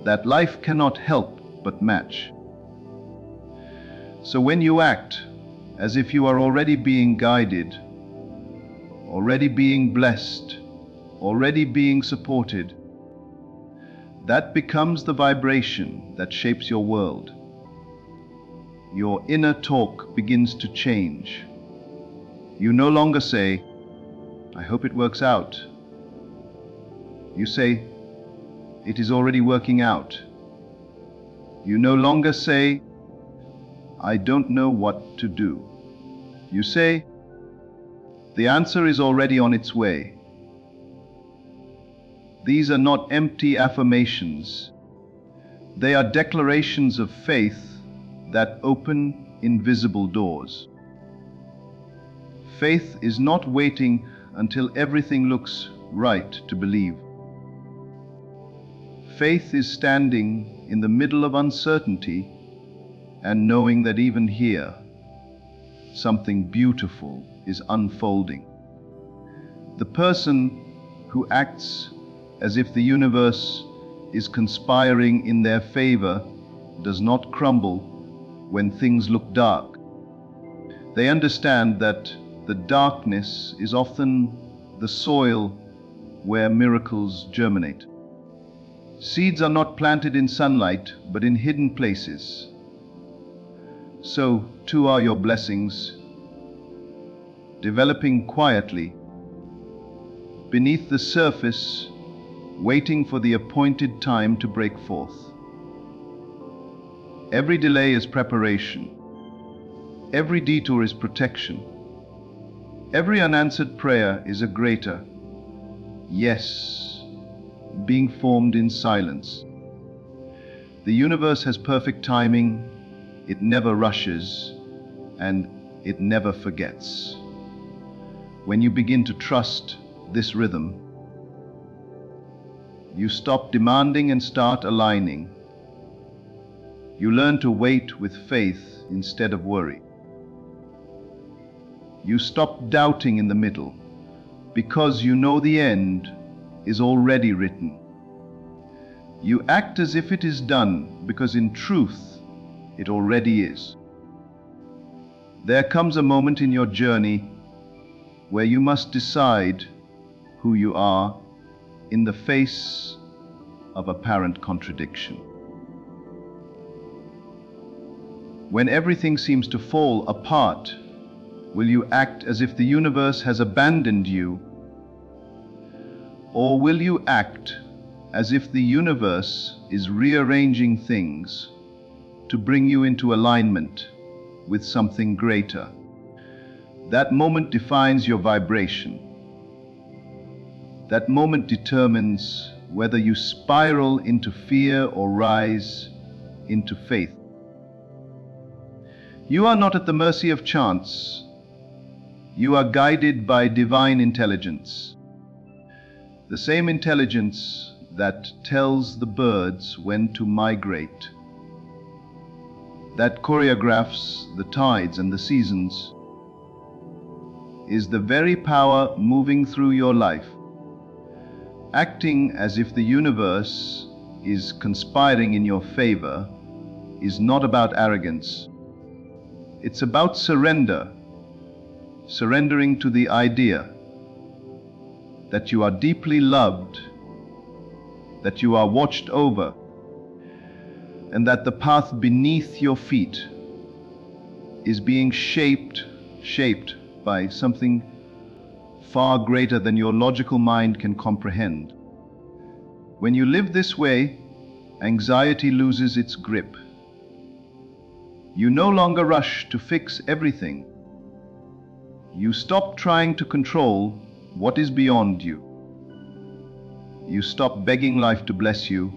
that life cannot help but match. So when you act as if you are already being guided, already being blessed, already being supported, that becomes the vibration that shapes your world. Your inner talk begins to change. You no longer say, "I hope it works out." You say, "It is already working out." You no longer say, "I don't know what to do." You say, "The answer is already on its way." These are not empty affirmations. They are declarations of faith that open invisible doors. Faith is not waiting until everything looks right to believe. Faith is standing in the middle of uncertainty and knowing that even here, something beautiful is unfolding. The person who acts as if the universe is conspiring in their favor does not crumble when things look dark. They understand that the darkness is often the soil where miracles germinate. Seeds are not planted in sunlight, but in hidden places. So too are your blessings, developing quietly beneath the surface, waiting for the appointed time to break forth. Every delay is preparation. Every detour is protection. Every unanswered prayer is a greater yes, being formed in silence. The universe has perfect timing. It never rushes, and it never forgets. When you begin to trust this rhythm, you stop demanding and start aligning. You learn to wait with faith instead of worry. You stop doubting in the middle because you know the end is already written. You act as if it is done because in truth it already is. There comes a moment in your journey where you must decide who you are in the face of apparent contradiction. When everything seems to fall apart, will you act as if the universe has abandoned you? Or will you act as if the universe is rearranging things to bring you into alignment with something greater? That moment defines your vibration. That moment determines whether you spiral into fear or rise into faith. You are not at the mercy of chance. You are guided by divine intelligence. The same intelligence that tells the birds when to migrate, that choreographs the tides and the seasons, is the very power moving through your life. Acting as if the universe is conspiring in your favor is not about arrogance. It's about surrender, surrendering to the idea that you are deeply loved, that you are watched over, and that the path beneath your feet is being shaped by something far greater than your logical mind can comprehend. When you live this way, anxiety loses its grip. You no longer rush to fix everything. You stop trying to control what is beyond you. You stop begging life to bless you,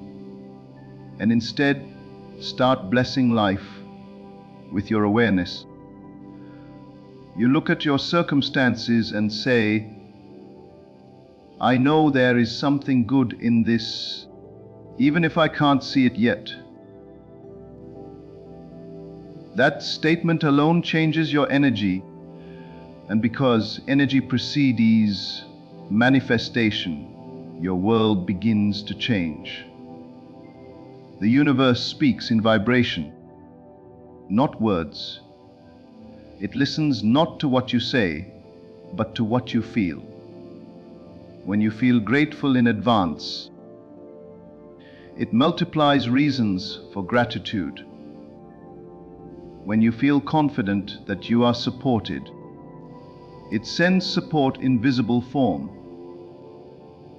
and instead start blessing life with your awareness. You look at your circumstances and say, I know there is something good in this, even if I can't see it yet. That statement alone changes your energy, and because energy precedes manifestation, your world begins to change. The universe speaks in vibration, not words. It listens not to what you say, but to what you feel. When you feel grateful in advance, it multiplies reasons for gratitude. When you feel confident that you are supported, it sends support in visible form.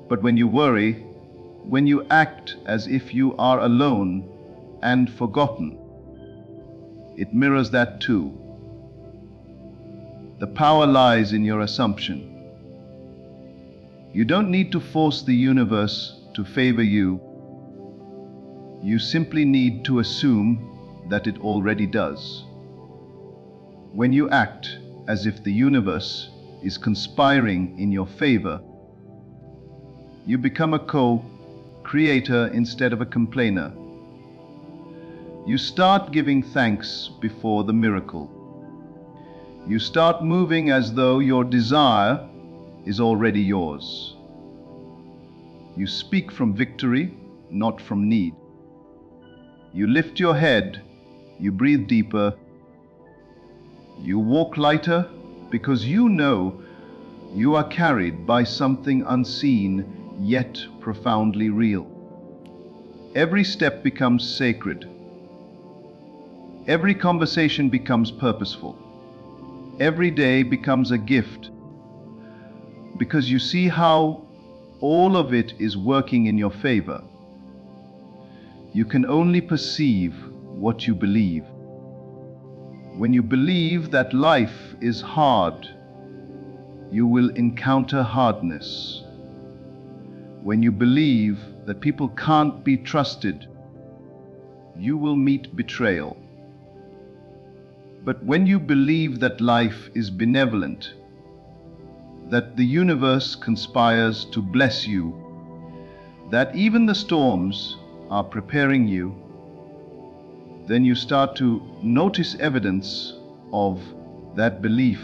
But when you worry, when you act as if you are alone and forgotten, it mirrors that too. The power lies in your assumption. You don't need to force the universe to favor you. You simply need to assume that it already does. When you act as if the universe is conspiring in your favor, you become a co-creator instead of a complainer. You start giving thanks before the miracle. You start moving as though your desire is already yours. You speak from victory, not from need. You lift your head, you breathe deeper, you walk lighter because you know you are carried by something unseen yet profoundly real. Every step becomes sacred. Every conversation becomes purposeful. Every day becomes a gift, because you see how all of it is working in your favor. You can only perceive what you believe. When you believe that life is hard, you will encounter hardness. When you believe that people can't be trusted, you will meet betrayal. But when you believe that life is benevolent, that the universe conspires to bless you, that even the storms are preparing you, then you start to notice evidence of that belief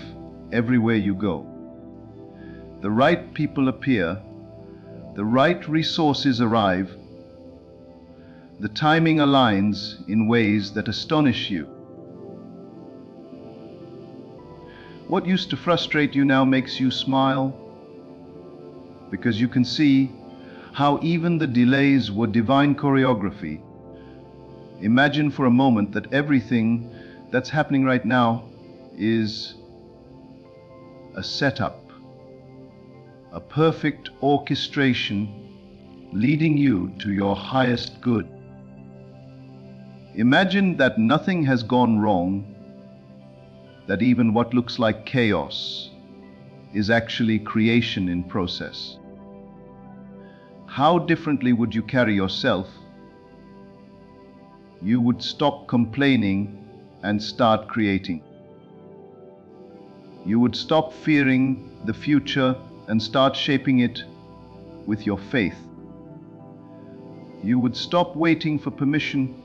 everywhere you go. The right people appear, the right resources arrive, the timing aligns in ways that astonish you. What used to frustrate you now makes you smile, because you can see how even the delays were divine choreography. Imagine for a moment that everything that's happening right now is a setup, a perfect orchestration leading you to your highest good. Imagine that nothing has gone wrong, that even what looks like chaos is actually creation in process. How differently would you carry yourself? You would stop complaining and start creating. You would stop fearing the future and start shaping it with your faith. You would stop waiting for permission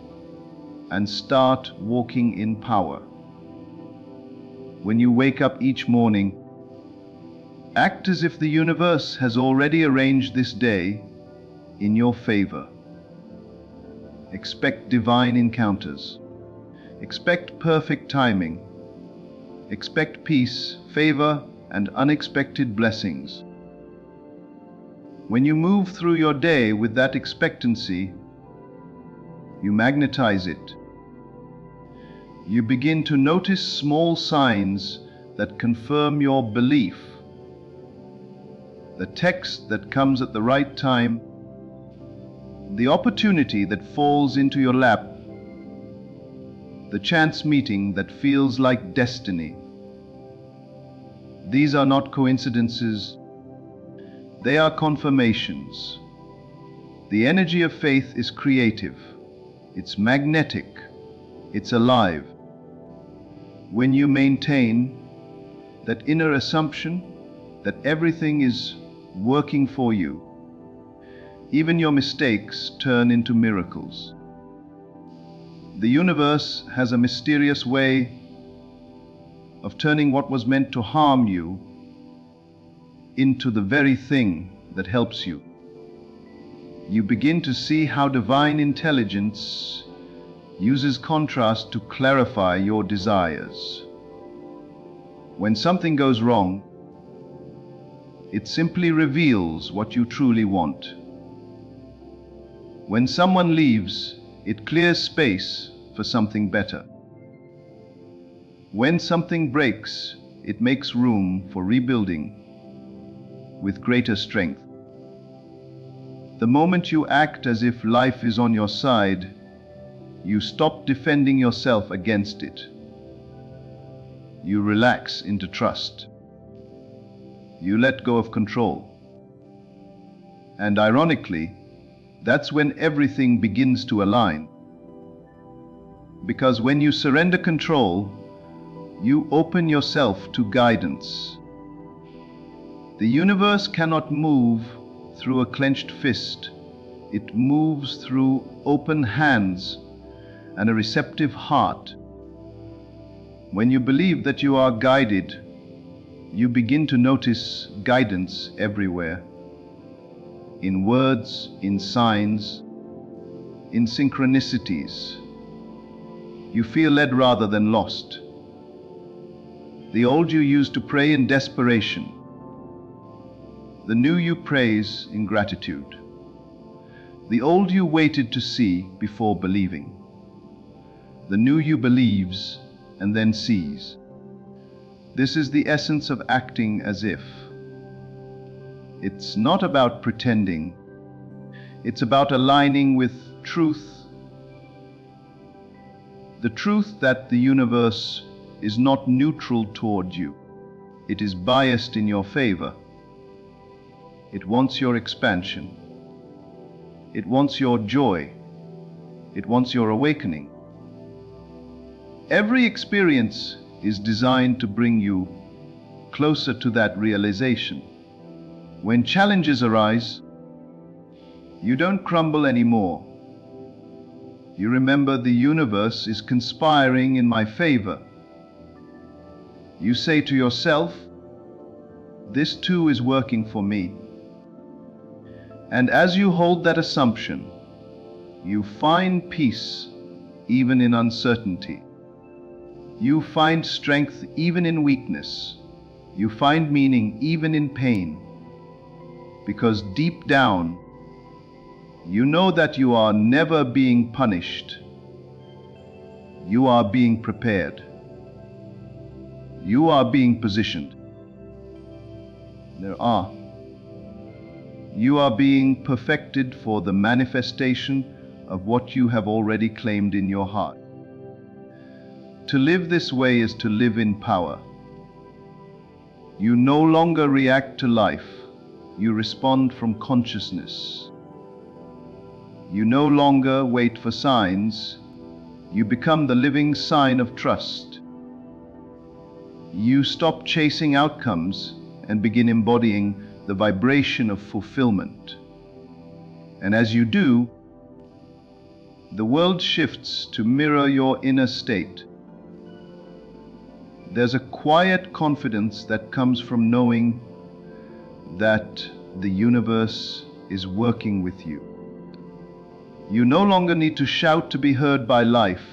and start walking in power. When you wake up each morning, act as if the universe has already arranged this day in your favor. Expect divine encounters. Expect perfect timing. Expect peace, favor, and unexpected blessings. When you move through your day with that expectancy, you magnetize it. You begin to notice small signs that confirm your belief. The text that comes at the right time, the opportunity that falls into your lap, the chance meeting that feels like destiny. These are not coincidences, they are confirmations. The energy of faith is creative, it's magnetic, it's alive. When you maintain that inner assumption that everything is working for you, even your mistakes turn into miracles. The universe has a mysterious way of turning what was meant to harm you into the very thing that helps you. You begin to see how divine intelligence uses contrast to clarify your desires. When something goes wrong, it simply reveals what you truly want. When someone leaves, it clears space for something better. When something breaks, it makes room for rebuilding with greater strength. The moment you act as if life is on your side, you stop defending yourself against it. You relax into trust. You let go of control. And ironically, that's when everything begins to align. Because when you surrender control, you open yourself to guidance. The universe cannot move through a clenched fist. It moves through open hands and a receptive heart. When you believe that you are guided, you begin to notice guidance everywhere. In words, in signs, in synchronicities. You feel led rather than lost. The old you used to pray in desperation. The new you praise in gratitude. The old you waited to see before believing. The new you believes and then sees. This is the essence of acting as if. It's not about pretending. It's about aligning with truth. The truth that the universe is not neutral toward you. It is biased in your favor. It wants your expansion. It wants your joy. It wants your awakening. Every experience is designed to bring you closer to that realization. When challenges arise, you don't crumble anymore. You remember the universe is conspiring in my favor. You say to yourself, this too is working for me. And as you hold that assumption, you find peace even in uncertainty. You find strength even in weakness. You find meaning even in pain. Because deep down, you know that you are never being punished. You are being prepared. You are being positioned. You are being perfected for the manifestation of what you have already claimed in your heart. To live this way is to live in power. You no longer react to life. You respond from consciousness. You no longer wait for signs. You become the living sign of trust. You stop chasing outcomes and begin embodying the vibration of fulfillment. And as you do, the world shifts to mirror your inner state. There's a quiet confidence that comes from knowing that the universe is working with you. You no longer need to shout to be heard by life.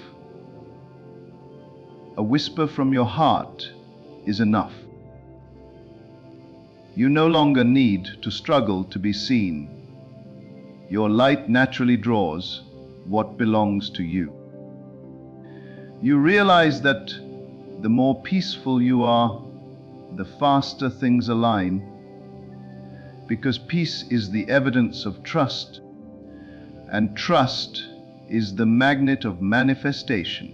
A whisper from your heart is enough. You no longer need to struggle to be seen. Your light naturally draws what belongs to you. You realize that the more peaceful you are, the faster things align, because peace is the evidence of trust, and trust is the magnet of manifestation.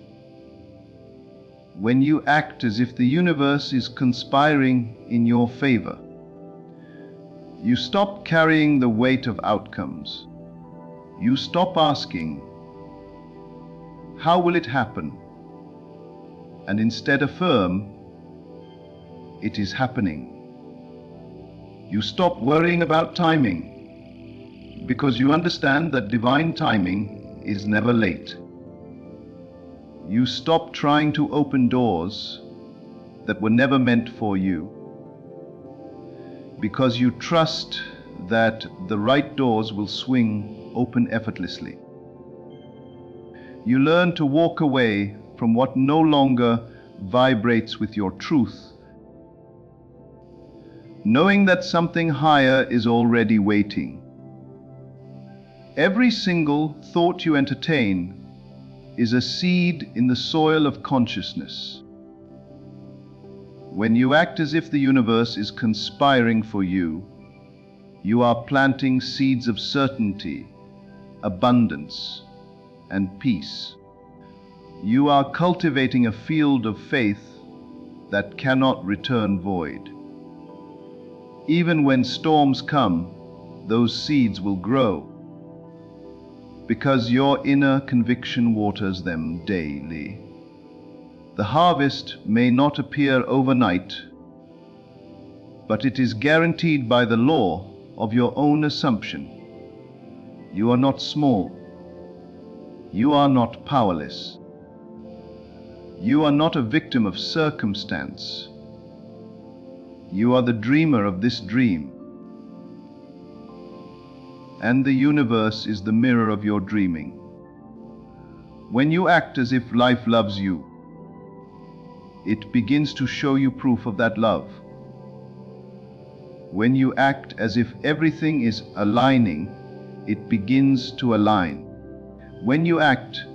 When you act as if the universe is conspiring in your favor, you stop carrying the weight of outcomes. You stop asking, "How will it happen?" and instead affirm, "It is happening." You stop worrying about timing, because you understand that divine timing is never late. You stop trying to open doors that were never meant for you, because you trust that the right doors will swing open effortlessly. You learn to walk away from what no longer vibrates with your truth, knowing that something higher is already waiting. Every single thought you entertain is a seed in the soil of consciousness. When you act as if the universe is conspiring for you, you are planting seeds of certainty, abundance, and peace. You are cultivating a field of faith that cannot return void. Even when storms come, those seeds will grow, because your inner conviction waters them daily. The harvest may not appear overnight, but it is guaranteed by the law of your own assumption. You are not small. You are not powerless. You are not a victim of circumstance. You are the dreamer of this dream. And the universe is the mirror of your dreaming. When you act as if life loves you, it begins to show you proof of that love. When you act as if everything is aligning, it begins to align. When you act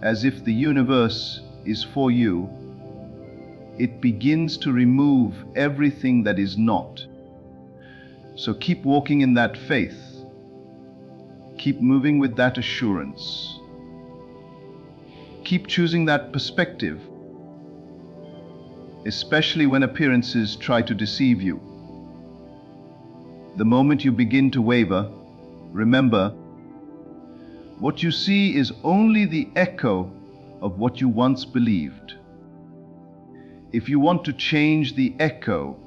as if the universe is for you, it begins to remove everything that is not. So keep walking in that faith. Keep moving with that assurance. Keep choosing that perspective, especially when appearances try to deceive you. The moment you begin to waver, remember, what you see is only the echo of what you once believed. If you want to change the echo,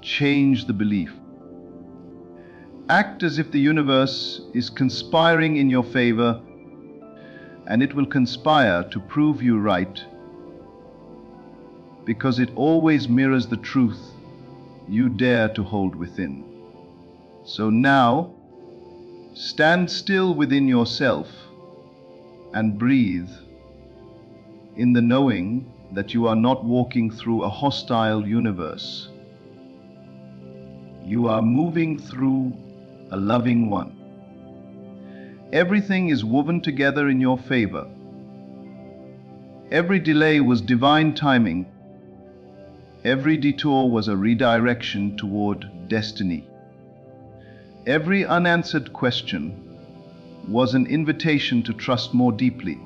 change the belief. Act as if the universe is conspiring in your favor, and it will conspire to prove you right, because it always mirrors the truth you dare to hold within. So now, stand still within yourself and breathe in the knowing that you are not walking through a hostile universe. You are moving through a loving one. Everything is woven together in your favor. Every delay was divine timing. Every detour was a redirection toward destiny. Every unanswered question was an invitation to trust more deeply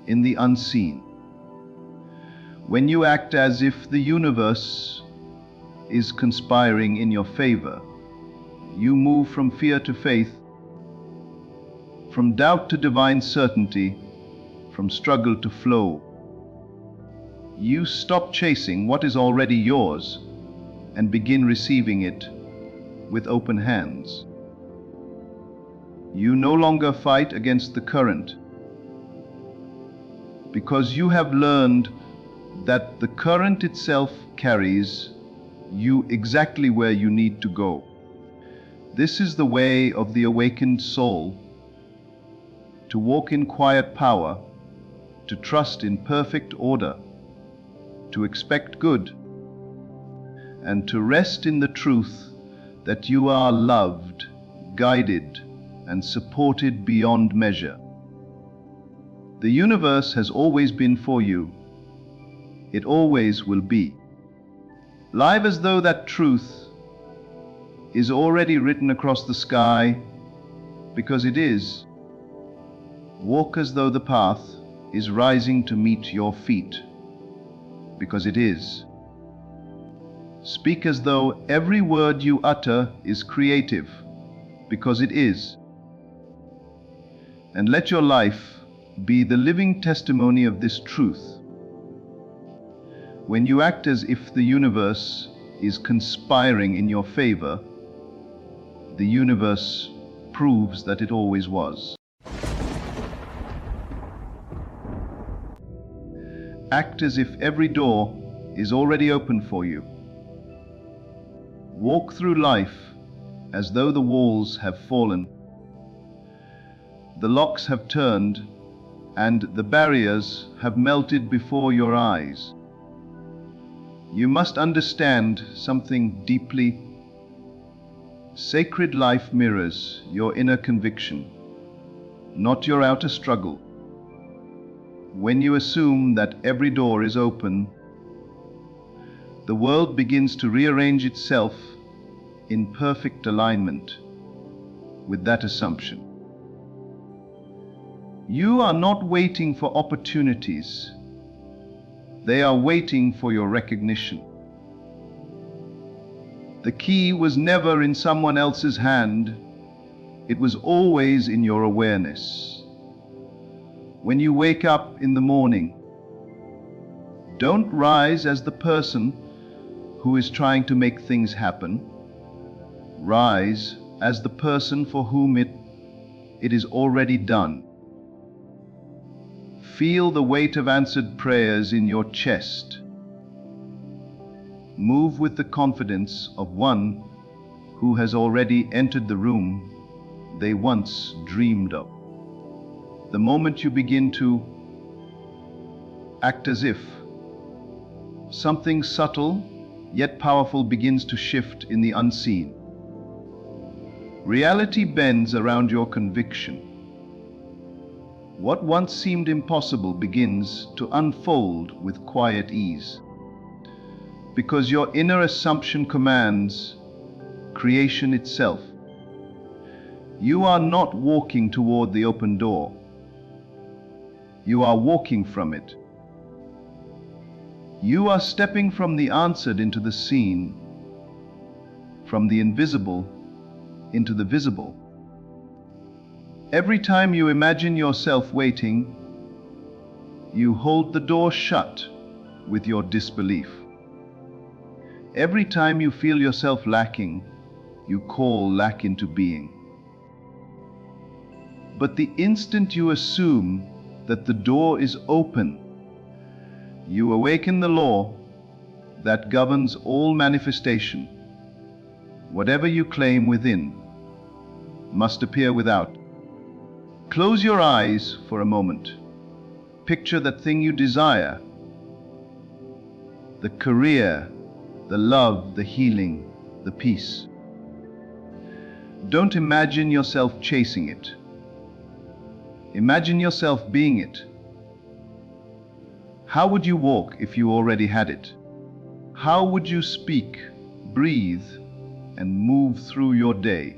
in the unseen. When you act as if the universe is conspiring in your favor, you move from fear to faith, from doubt to divine certainty, from struggle to flow. You stop chasing what is already yours and begin receiving it with open hands. You no longer fight against the current, because you have learned that the current itself carries you exactly where you need to go. This is the way of the awakened soul: to walk in quiet power, to trust in perfect order, to expect good, and to rest in the truth that you are loved, guided, and supported beyond measure. The universe has always been for you. It always will be. Live as though that truth is already written across the sky, because it is. Walk as though the path is rising to meet your feet, because it is. Speak as though every word you utter is creative, because it is. And let your life be the living testimony of this truth. When you act as if the universe is conspiring in your favor, the universe proves that it always was. Act as if every door is already open for you. Walk through life as though the walls have fallen, the locks have turned, and the barriers have melted before your eyes. You must understand something deeply. Sacred life mirrors your inner conviction, not your outer struggle. When you assume that every door is open, the world begins to rearrange itself in perfect alignment with that assumption. You are not waiting for opportunities. They are waiting for your recognition. The key was never in someone else's hand. It was always in your awareness. When you wake up in the morning, don't rise as the person who is trying to make things happen. Rise as the person for whom it is already done. Feel the weight of answered prayers in your chest. Move with the confidence of one who has already entered the room they once dreamed of. The moment you begin to act as if, something subtle yet powerful begins to shift in the unseen. Reality bends around your conviction. What once seemed impossible begins to unfold with quiet ease, because your inner assumption commands creation itself. You are not walking toward the open door. You are walking from it. You are stepping from the answered into the seen, from the invisible into the visible. Every time you imagine yourself waiting, you hold the door shut with your disbelief. Every time you feel yourself lacking, you call lack into being. But the instant you assume that the door is open, you awaken the law that governs all manifestation. Whatever you claim within must appear without. Close your eyes for a moment. Picture that thing you desire, the career, the love, the healing, the peace. Don't imagine yourself chasing it. Imagine yourself being it. How would you walk if you already had it? How would you speak, breathe, and move through your day?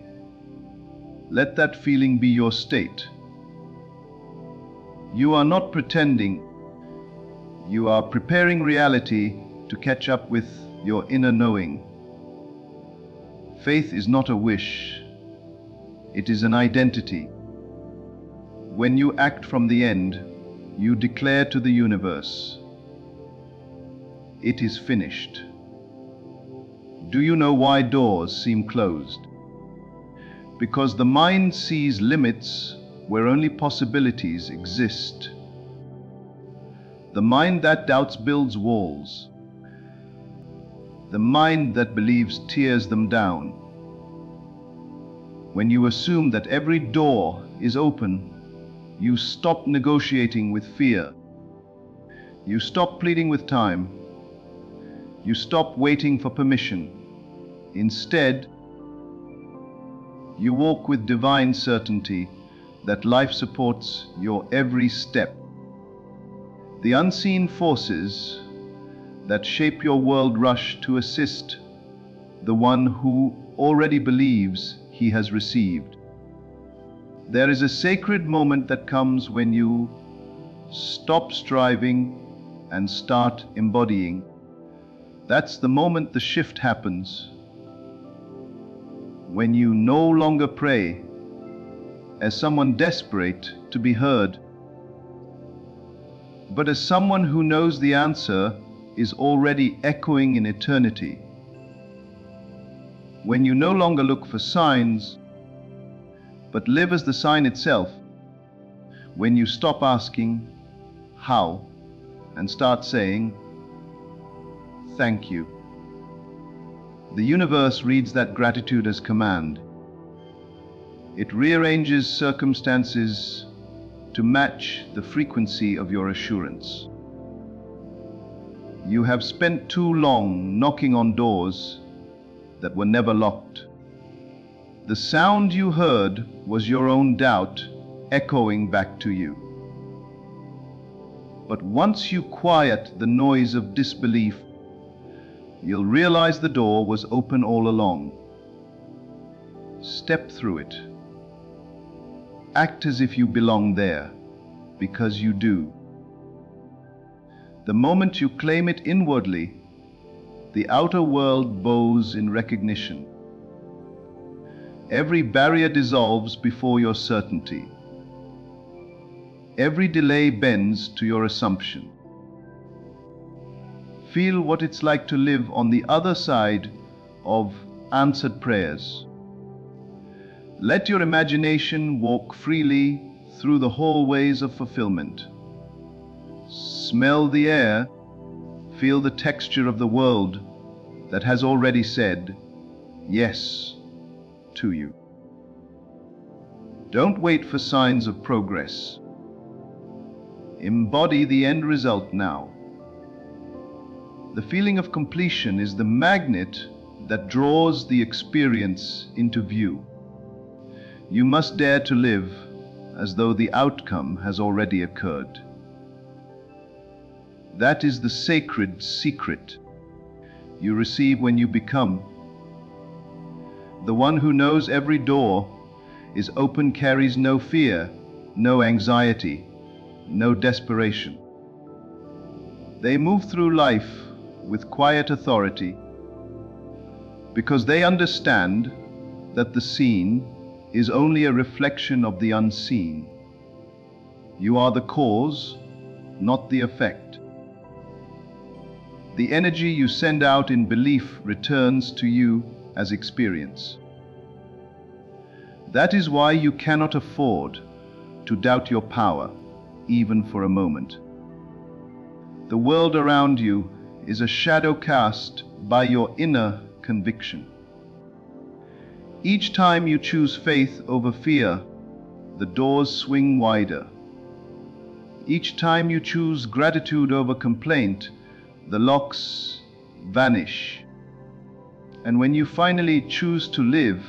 Let that feeling be your state. You are not pretending. You are preparing reality to catch up with your inner knowing. Faith is not a wish. It is an identity. When you act from the end, you declare to the universe, it is finished. Do you know why doors seem closed? Because the mind sees limits where only possibilities exist. The mind that doubts builds walls. The mind that believes tears them down. When you assume that every door is open, you stop negotiating with fear. You stop pleading with time. You stop waiting for permission. Instead, You walk with divine certainty that life supports your every step. The unseen forces that shape your world rush to assist the one who already believes he has received. There is a sacred moment that comes when you stop striving and start embodying. That's the moment the shift happens. When you no longer pray as someone desperate to be heard, but as someone who knows the answer is already echoing in eternity. When you no longer look for signs, but live as the sign itself. When you stop asking how and start saying thank you. The universe reads that gratitude as command. It rearranges circumstances to match the frequency of your assurance. You have spent too long knocking on doors that were never locked. The sound you heard was your own doubt echoing back to you. But once you quiet the noise of disbelief, you'll realize the door was open all along. Step through it. Act as if you belong there, because you do. The moment you claim it inwardly, the outer world bows in recognition. Every barrier dissolves before your certainty. Every delay bends to your assumption. Feel what it's like to live on the other side of answered prayers. Let your imagination walk freely through the hallways of fulfillment. Smell the air, feel the texture of the world that has already said yes to you. Don't wait for signs of progress. Embody the end result now. The feeling of completion is the magnet that draws the experience into view. You must dare to live as though the outcome has already occurred. That is the sacred secret you receive when you become. The one who knows every door is open carries no fear, no anxiety, no desperation. They move through life with quiet authority because they understand that the seen is only a reflection of the unseen. You are the cause, not the effect. The energy you send out in belief returns to you as experience. That is why you cannot afford to doubt your power, even for a moment. The world around you is a shadow cast by your inner conviction. Each time you choose faith over fear, the doors swing wider. Each time you choose gratitude over complaint, the locks vanish. And when you finally choose to live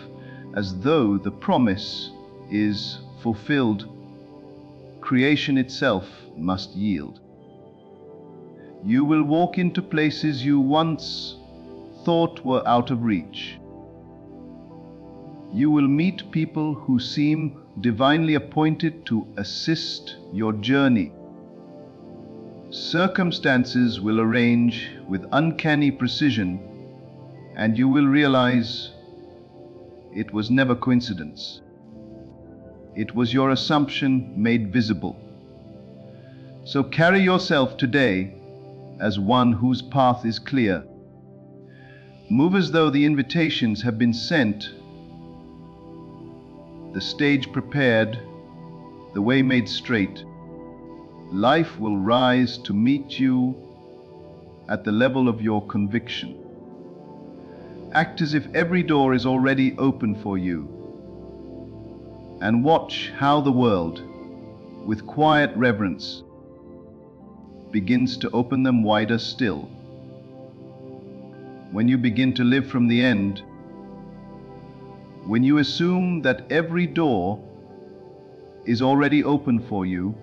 as though the promise is fulfilled, creation itself must yield. You will walk into places you once thought were out of reach. You will meet people who seem divinely appointed to assist your journey. Circumstances will arrange with uncanny precision, and you will realize it was never coincidence. It was your assumption made visible. So carry yourself today as one whose path is clear. Move as though the invitations have been sent, the stage prepared, the way made straight. Life will rise to meet you at the level of your conviction. Act as if every door is already open for you, and watch how the world, with quiet reverence, begins to open them wider still. When you begin to live from the end, When you assume that every door is already open for you,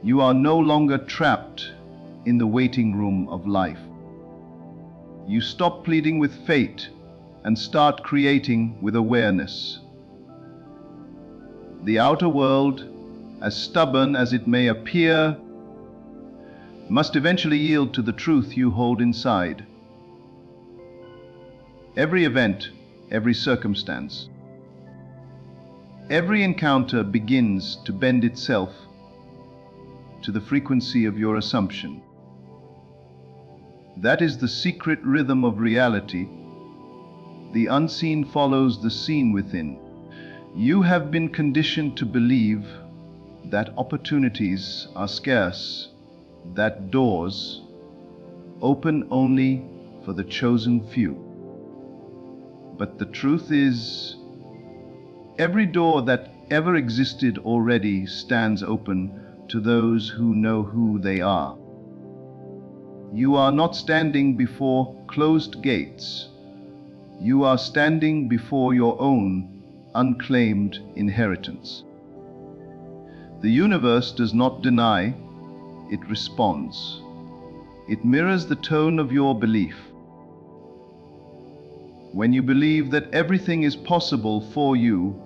you are no longer trapped in the waiting room of life. You stop pleading with fate and start creating with awareness. The outer world, as stubborn as it may appear, must eventually yield to the truth you hold inside. Every event, every circumstance, every encounter begins to bend itself to the frequency of your assumption. That is the secret rhythm of reality. The unseen follows the seen within. You have been conditioned to believe that opportunities are scarce, that doors open only for the chosen few. But the truth is, every door that ever existed already stands open to those who know who they are. You are not standing before closed gates. You are standing before your own unclaimed inheritance. The universe does not deny, it responds. It mirrors the tone of your belief. When you believe that everything is possible for you,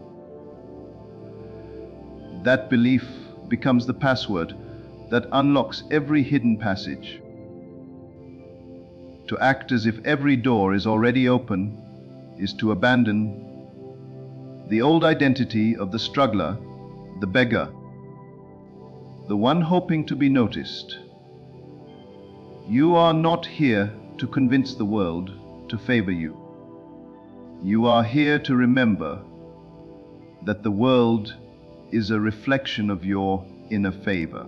that belief becomes the password that unlocks every hidden passage. To act as if every door is already open is to abandon the old identity of the struggler, the beggar, the one hoping to be noticed. You are not here to convince the world to favor you. You are here to remember that the world is a reflection of your inner favor.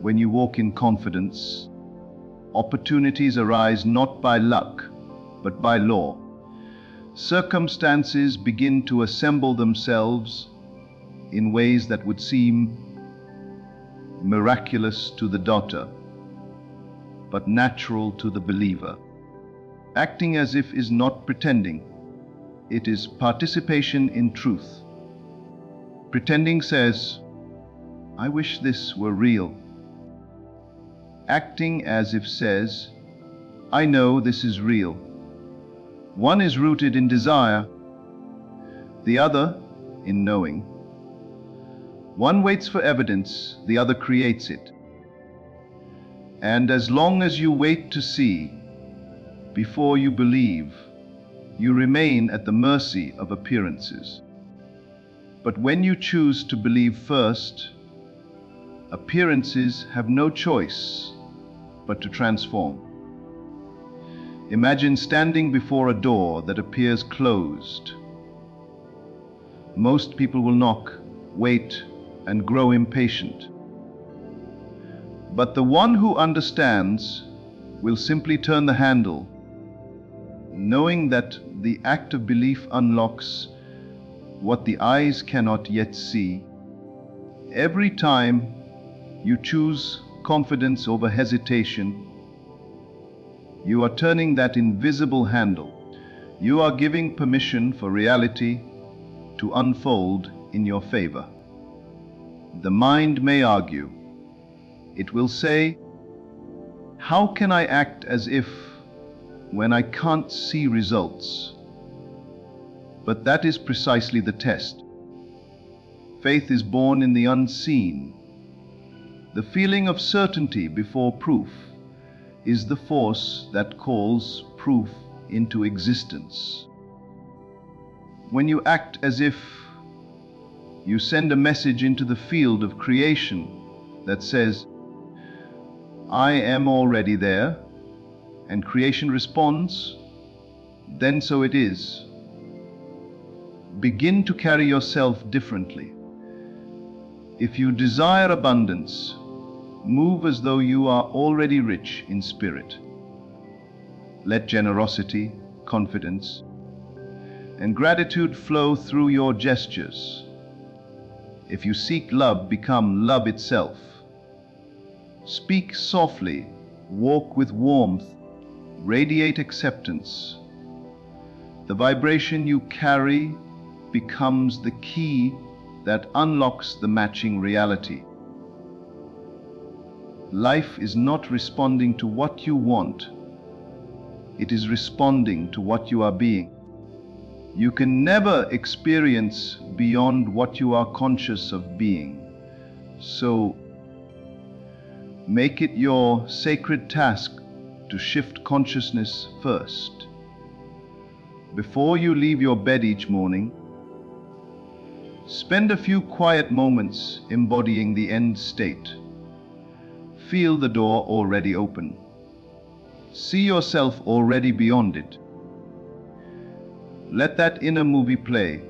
When you walk in confidence, opportunities arise not by luck, but by law. Circumstances begin to assemble themselves in ways that would seem miraculous to the doubter, but natural to the believer. Acting as if is not pretending. It is participation in truth. Pretending says, "I wish this were real." Acting as if says, "I know this is real." One is rooted in desire, the other in knowing. One waits for evidence, the other creates it. And as long as you wait to see before you believe, you remain at the mercy of appearances. But when you choose to believe first, appearances have no choice but to transform. Imagine standing before a door that appears closed. Most people will knock, wait, and grow impatient. But the one who understands will simply turn the handle, knowing that the act of belief unlocks what the eyes cannot yet see. Every time you choose confidence over hesitation, you are turning that invisible handle. You are giving permission for reality to unfold in your favor. The mind may argue. It will say, "How can I act as if when I can't see results?" But that is precisely the test. Faith is born in the unseen. The feeling of certainty before proof is the force that calls proof into existence. When you act as if, you send a message into the field of creation that says, "I am already there," and creation responds, "Then so it is." Begin to carry yourself differently. If you desire abundance, move as though you are already rich in spirit. Let generosity, confidence, and gratitude flow through your gestures. If you seek love, become love itself. Speak softly, walk with warmth, radiate acceptance. The vibration you carry becomes the key that unlocks the matching reality. Life is not responding to what you want. It is responding to what you are being. You can never experience beyond what you are conscious of being. So, make it your sacred task to shift consciousness first. Before you leave your bed each morning, spend a few quiet moments embodying the end state. Feel the door already open. See yourself already beyond it. Let that inner movie play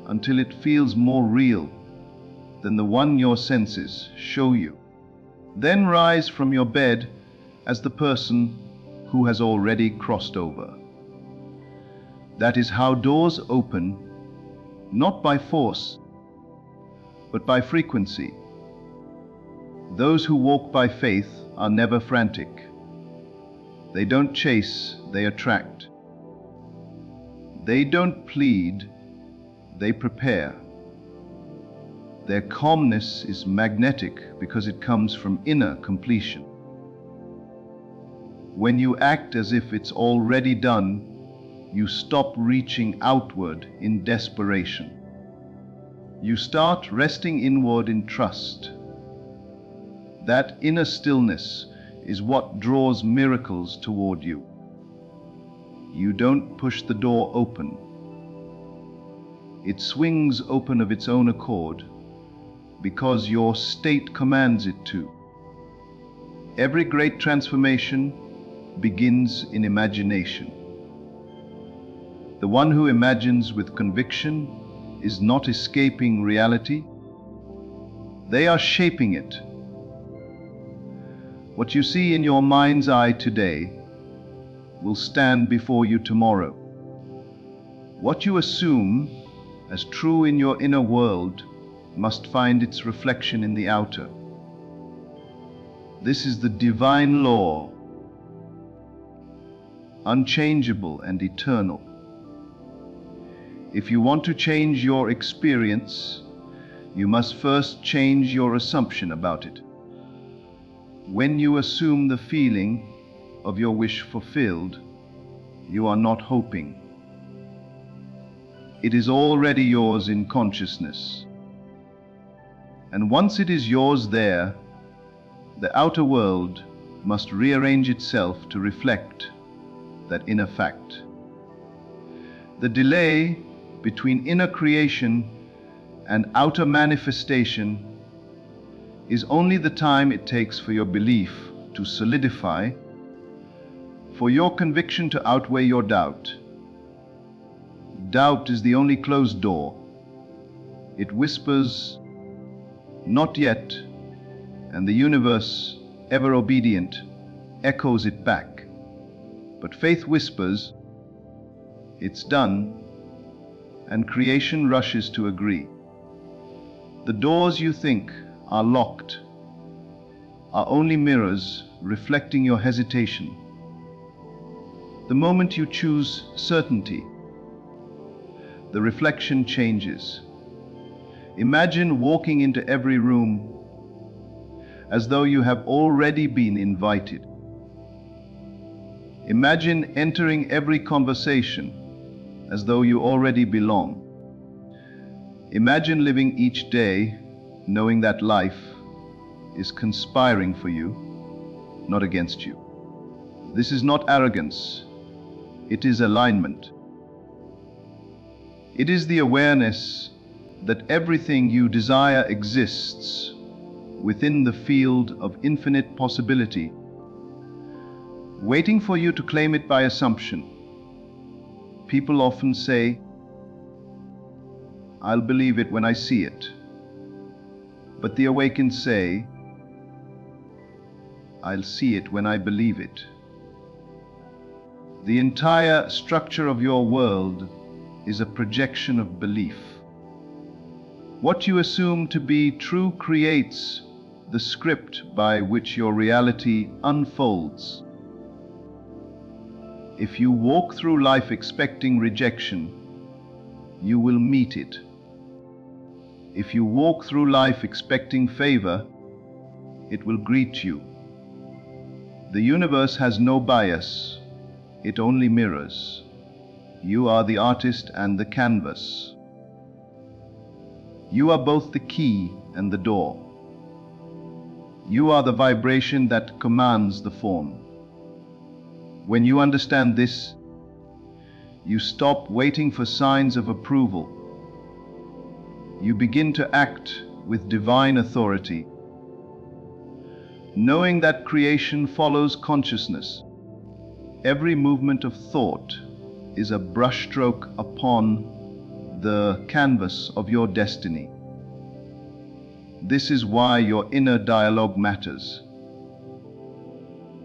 until it feels more real than the one your senses show you. Then rise from your bed as the person who has already crossed over. That is how doors open, not by force, but by frequency. Those who walk by faith are never frantic. They don't chase, they attract. They don't plead, they prepare. Their calmness is magnetic because it comes from inner completion. When you act as if it's already done, you stop reaching outward in desperation. You start resting inward in trust. That inner stillness is what draws miracles toward you. You don't push the door open. It swings open of its own accord because your state commands it to. Every great transformation begins in imagination. The one who imagines with conviction is not escaping reality. They are shaping it. What you see in your mind's eye today will stand before you tomorrow. What you assume as true in your inner world must find its reflection in the outer. This is the divine law, unchangeable and eternal. If you want to change your experience, you must first change your assumption about it. When you assume the feeling of your wish fulfilled, you are not hoping. It is already yours in consciousness. And once it is yours there, the outer world must rearrange itself to reflect that inner fact. The delay between inner creation and outer manifestation is only the time it takes for your belief to solidify, for your conviction to outweigh your doubt. Doubt is the only closed door. It whispers, "Not yet," and the universe, ever obedient, echoes it back. But faith whispers, "It's done," and creation rushes to agree. The doors you think are locked are only mirrors reflecting your hesitation. The moment you choose certainty, the reflection changes. Imagine walking into every room as though you have already been invited. Imagine entering every conversation as though you already belong. Imagine living each day knowing that life is conspiring for you, not against you. This is not arrogance. It is alignment. It is the awareness that everything you desire exists within the field of infinite possibility, waiting for you to claim it by assumption. People often say, "I'll believe it when I see it." But the awakened say, "I'll see it when I believe it." The entire structure of your world is a projection of belief. What you assume to be true creates the script by which your reality unfolds. If you walk through life expecting rejection, you will meet it. If you walk through life expecting favor, it will greet you. The universe has no bias, it only mirrors. You are the artist and the canvas. You are both the key and the door. You are the vibration that commands the form. When you understand this, you stop waiting for signs of approval. You begin to act with divine authority, knowing that creation follows consciousness. Every movement of thought is a brushstroke upon the canvas of your destiny. This is why your inner dialogue matters.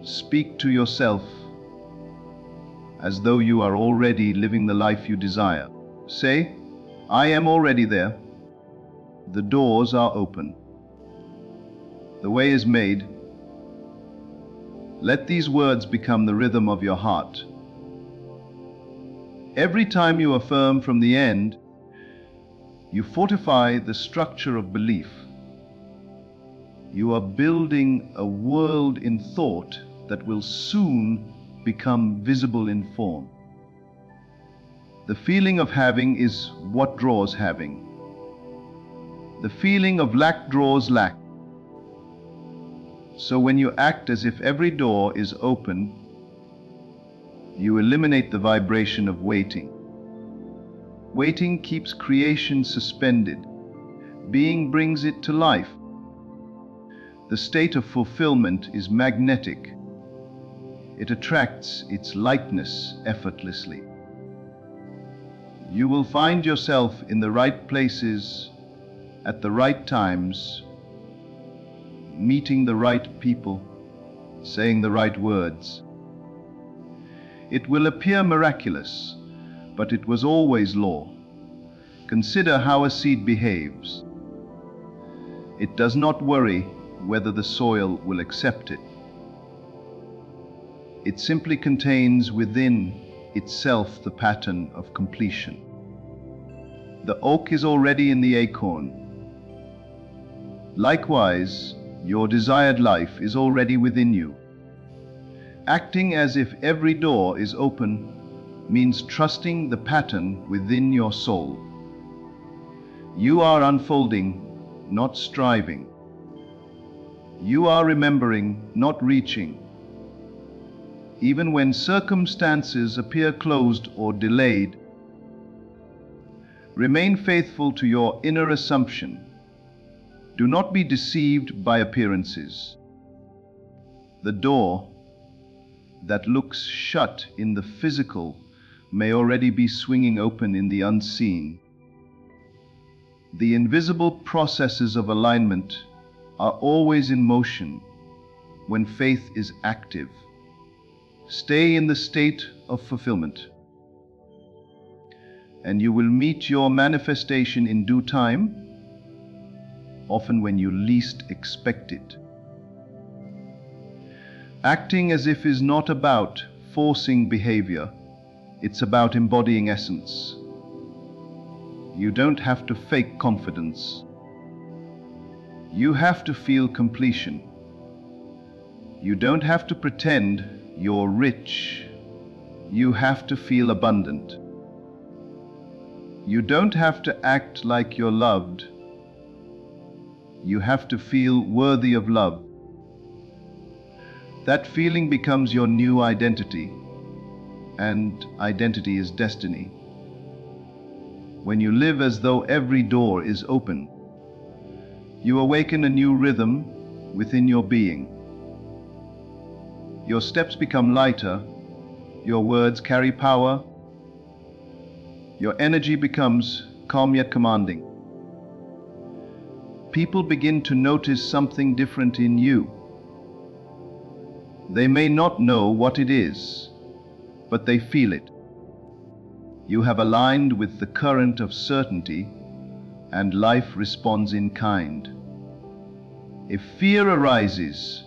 Speak to yourself as though you are already living the life you desire. Say, I am already there. The doors are open. The way is made. Let these words become the rhythm of your heart. Every time you affirm from the end, you fortify the structure of belief. You are building a world in thought that will soon become visible in form. The feeling of having is what draws having. The feeling of lack draws lack. So when you act as if every door is open, you eliminate the vibration of waiting. Waiting keeps creation suspended. Being brings it to life. The state of fulfillment is magnetic. It attracts its likeness effortlessly. You will find yourself in the right places at the right times, meeting the right people, saying the right words. It will appear miraculous, but it was always law. Consider how a seed behaves. It does not worry whether the soil will accept it. It simply contains within itself the pattern of completion. The oak is already in the acorn. Likewise, your desired life is already within you. Acting as if every door is open means trusting the pattern within your soul. You are unfolding, not striving. You are remembering, not reaching. Even when circumstances appear closed or delayed, remain faithful to your inner assumption. Do not be deceived by appearances. The door that looks shut in the physical may already be swinging open in the unseen. The invisible processes of alignment are always in motion when faith is active. Stay in the state of fulfillment, and you will meet your manifestation in due time, often when you least expect it. Acting as if is not about forcing behavior, it's about embodying essence. You don't have to fake confidence. You have to feel completion. You don't have to pretend you're rich. You have to feel abundant. You don't have to act like you're loved. You have to feel worthy of love. That feeling becomes your new identity, and identity is destiny. When you live as though every door is open, you awaken a new rhythm within your being. Your steps become lighter, your words carry power, your energy becomes calm yet commanding. People begin to notice something different in you. They may not know what it is, but they feel it. You have aligned with the current of certainty, and life responds in kind. If fear arises,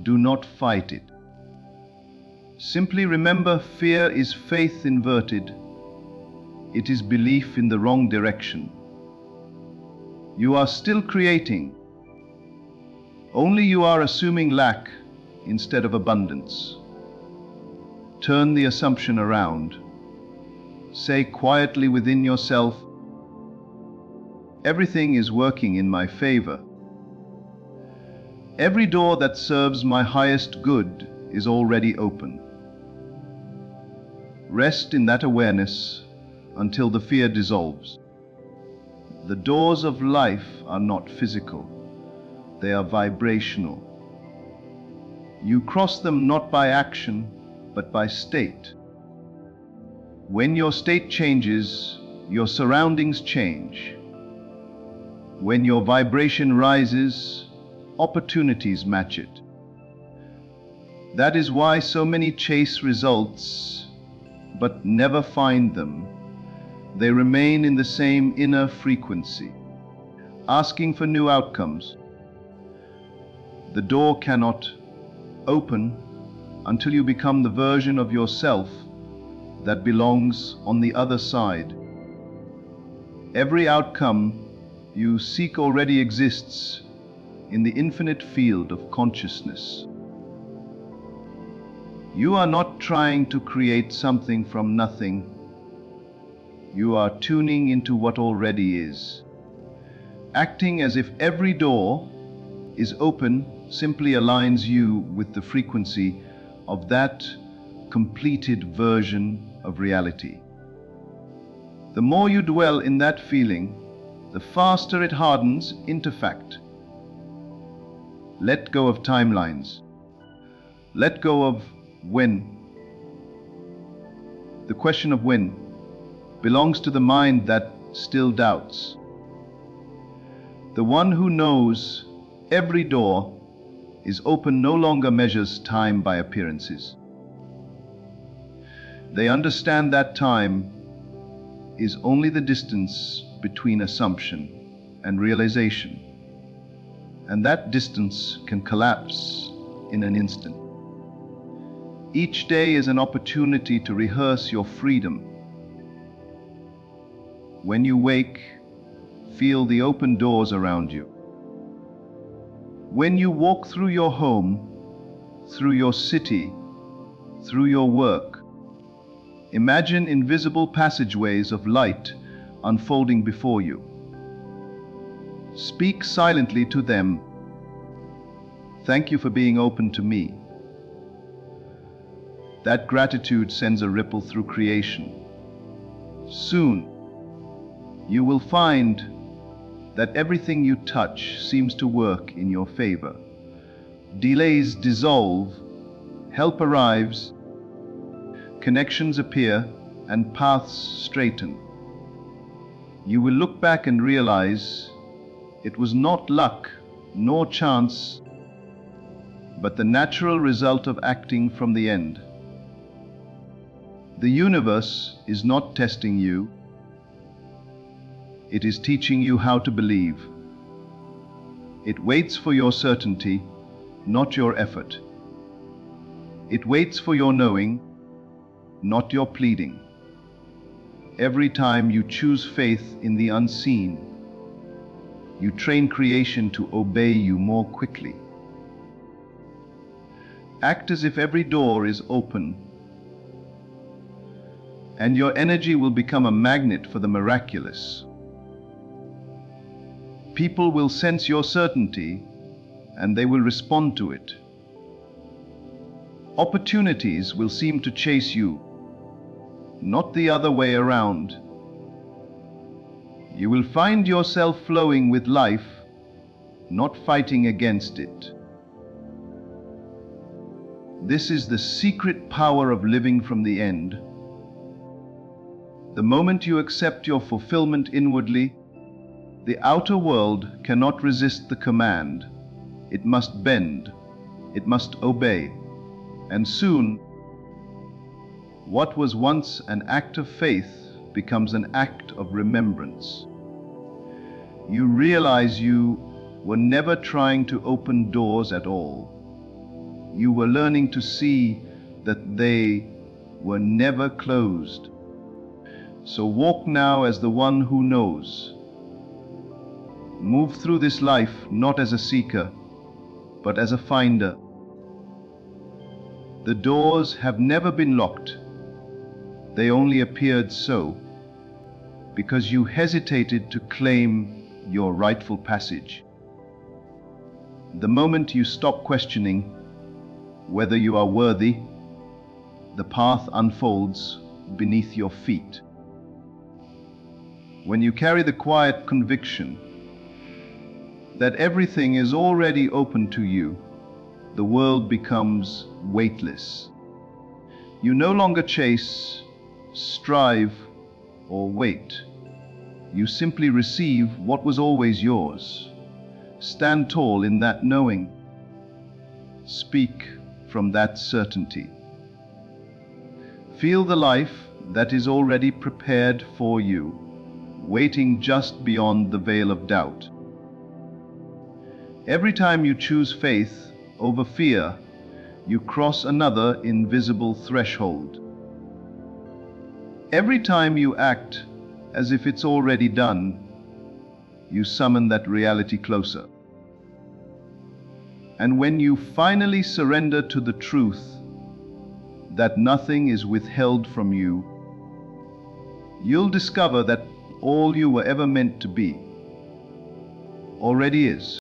do not fight it. Simply remember, fear is faith inverted. It is belief in the wrong direction. You are still creating. Only you are assuming lack instead of abundance. Turn the assumption around. Say quietly within yourself, everything is working in my favor. Every door that serves my highest good is already open. Rest in that awareness until the fear dissolves. The doors of life are not physical, they are vibrational. You cross them not by action, but by state. When your state changes, your surroundings change. When your vibration rises, opportunities match it. That is why so many chase results, but never find them. They remain in the same inner frequency, asking for new outcomes. The door cannot open until you become the version of yourself that belongs on the other side. Every outcome you seek already exists in the infinite field of consciousness. You are not trying to create something from nothing. You are tuning into what already is. Acting as if every door is open simply aligns you with the frequency of that completed version of reality. The more you dwell in that feeling, the faster it hardens into fact. Let go of timelines. Let go of when. The question of when belongs to the mind that still doubts. The one who knows every door is open no longer measures time by appearances. They understand that time is only the distance between assumption and realization, and that distance can collapse in an instant. Each day is an opportunity to rehearse your freedom. When you wake, feel the open doors around you. When you walk through your home, through your city, through your work, imagine invisible passageways of light unfolding before you. Speak silently to them. Thank you for being open to me. That gratitude sends a ripple through creation. Soon, you will find that everything you touch seems to work in your favor. Delays dissolve, help arrives, connections appear, and paths straighten. You will look back and realize it was not luck nor chance, but the natural result of acting from the end. The universe is not testing you. It is teaching you how to believe. It waits for your certainty, not your effort. It waits for your knowing, not your pleading. Every time you choose faith in the unseen, you train creation to obey you more quickly. Act as if every door is open, and your energy will become a magnet for the miraculous. People will sense your certainty, and they will respond to it. Opportunities will seem to chase you, not the other way around. You will find yourself flowing with life, not fighting against it. This is the secret power of living from the end. The moment you accept your fulfillment inwardly, the outer world cannot resist the command. It must bend, it must obey, and soon, what was once an act of faith becomes an act of remembrance. You realize you were never trying to open doors at all. You were learning to see that they were never closed. So walk now as the one who knows. Move through this life not as a seeker, but as a finder. The doors have never been locked. They only appeared so because you hesitated to claim your rightful passage. The moment you stop questioning whether you are worthy, the path unfolds beneath your feet. When you carry the quiet conviction that everything is already open to you, the world becomes weightless. You no longer chase, strive, or wait. You simply receive what was always yours. Stand tall in that knowing. Speak from that certainty. Feel the life that is already prepared for you, waiting just beyond the veil of doubt. Every time you choose faith over fear, you cross another invisible threshold. Every time you act as if it's already done, you summon that reality closer. And when you finally surrender to the truth that nothing is withheld from you, you'll discover that all you were ever meant to be already is.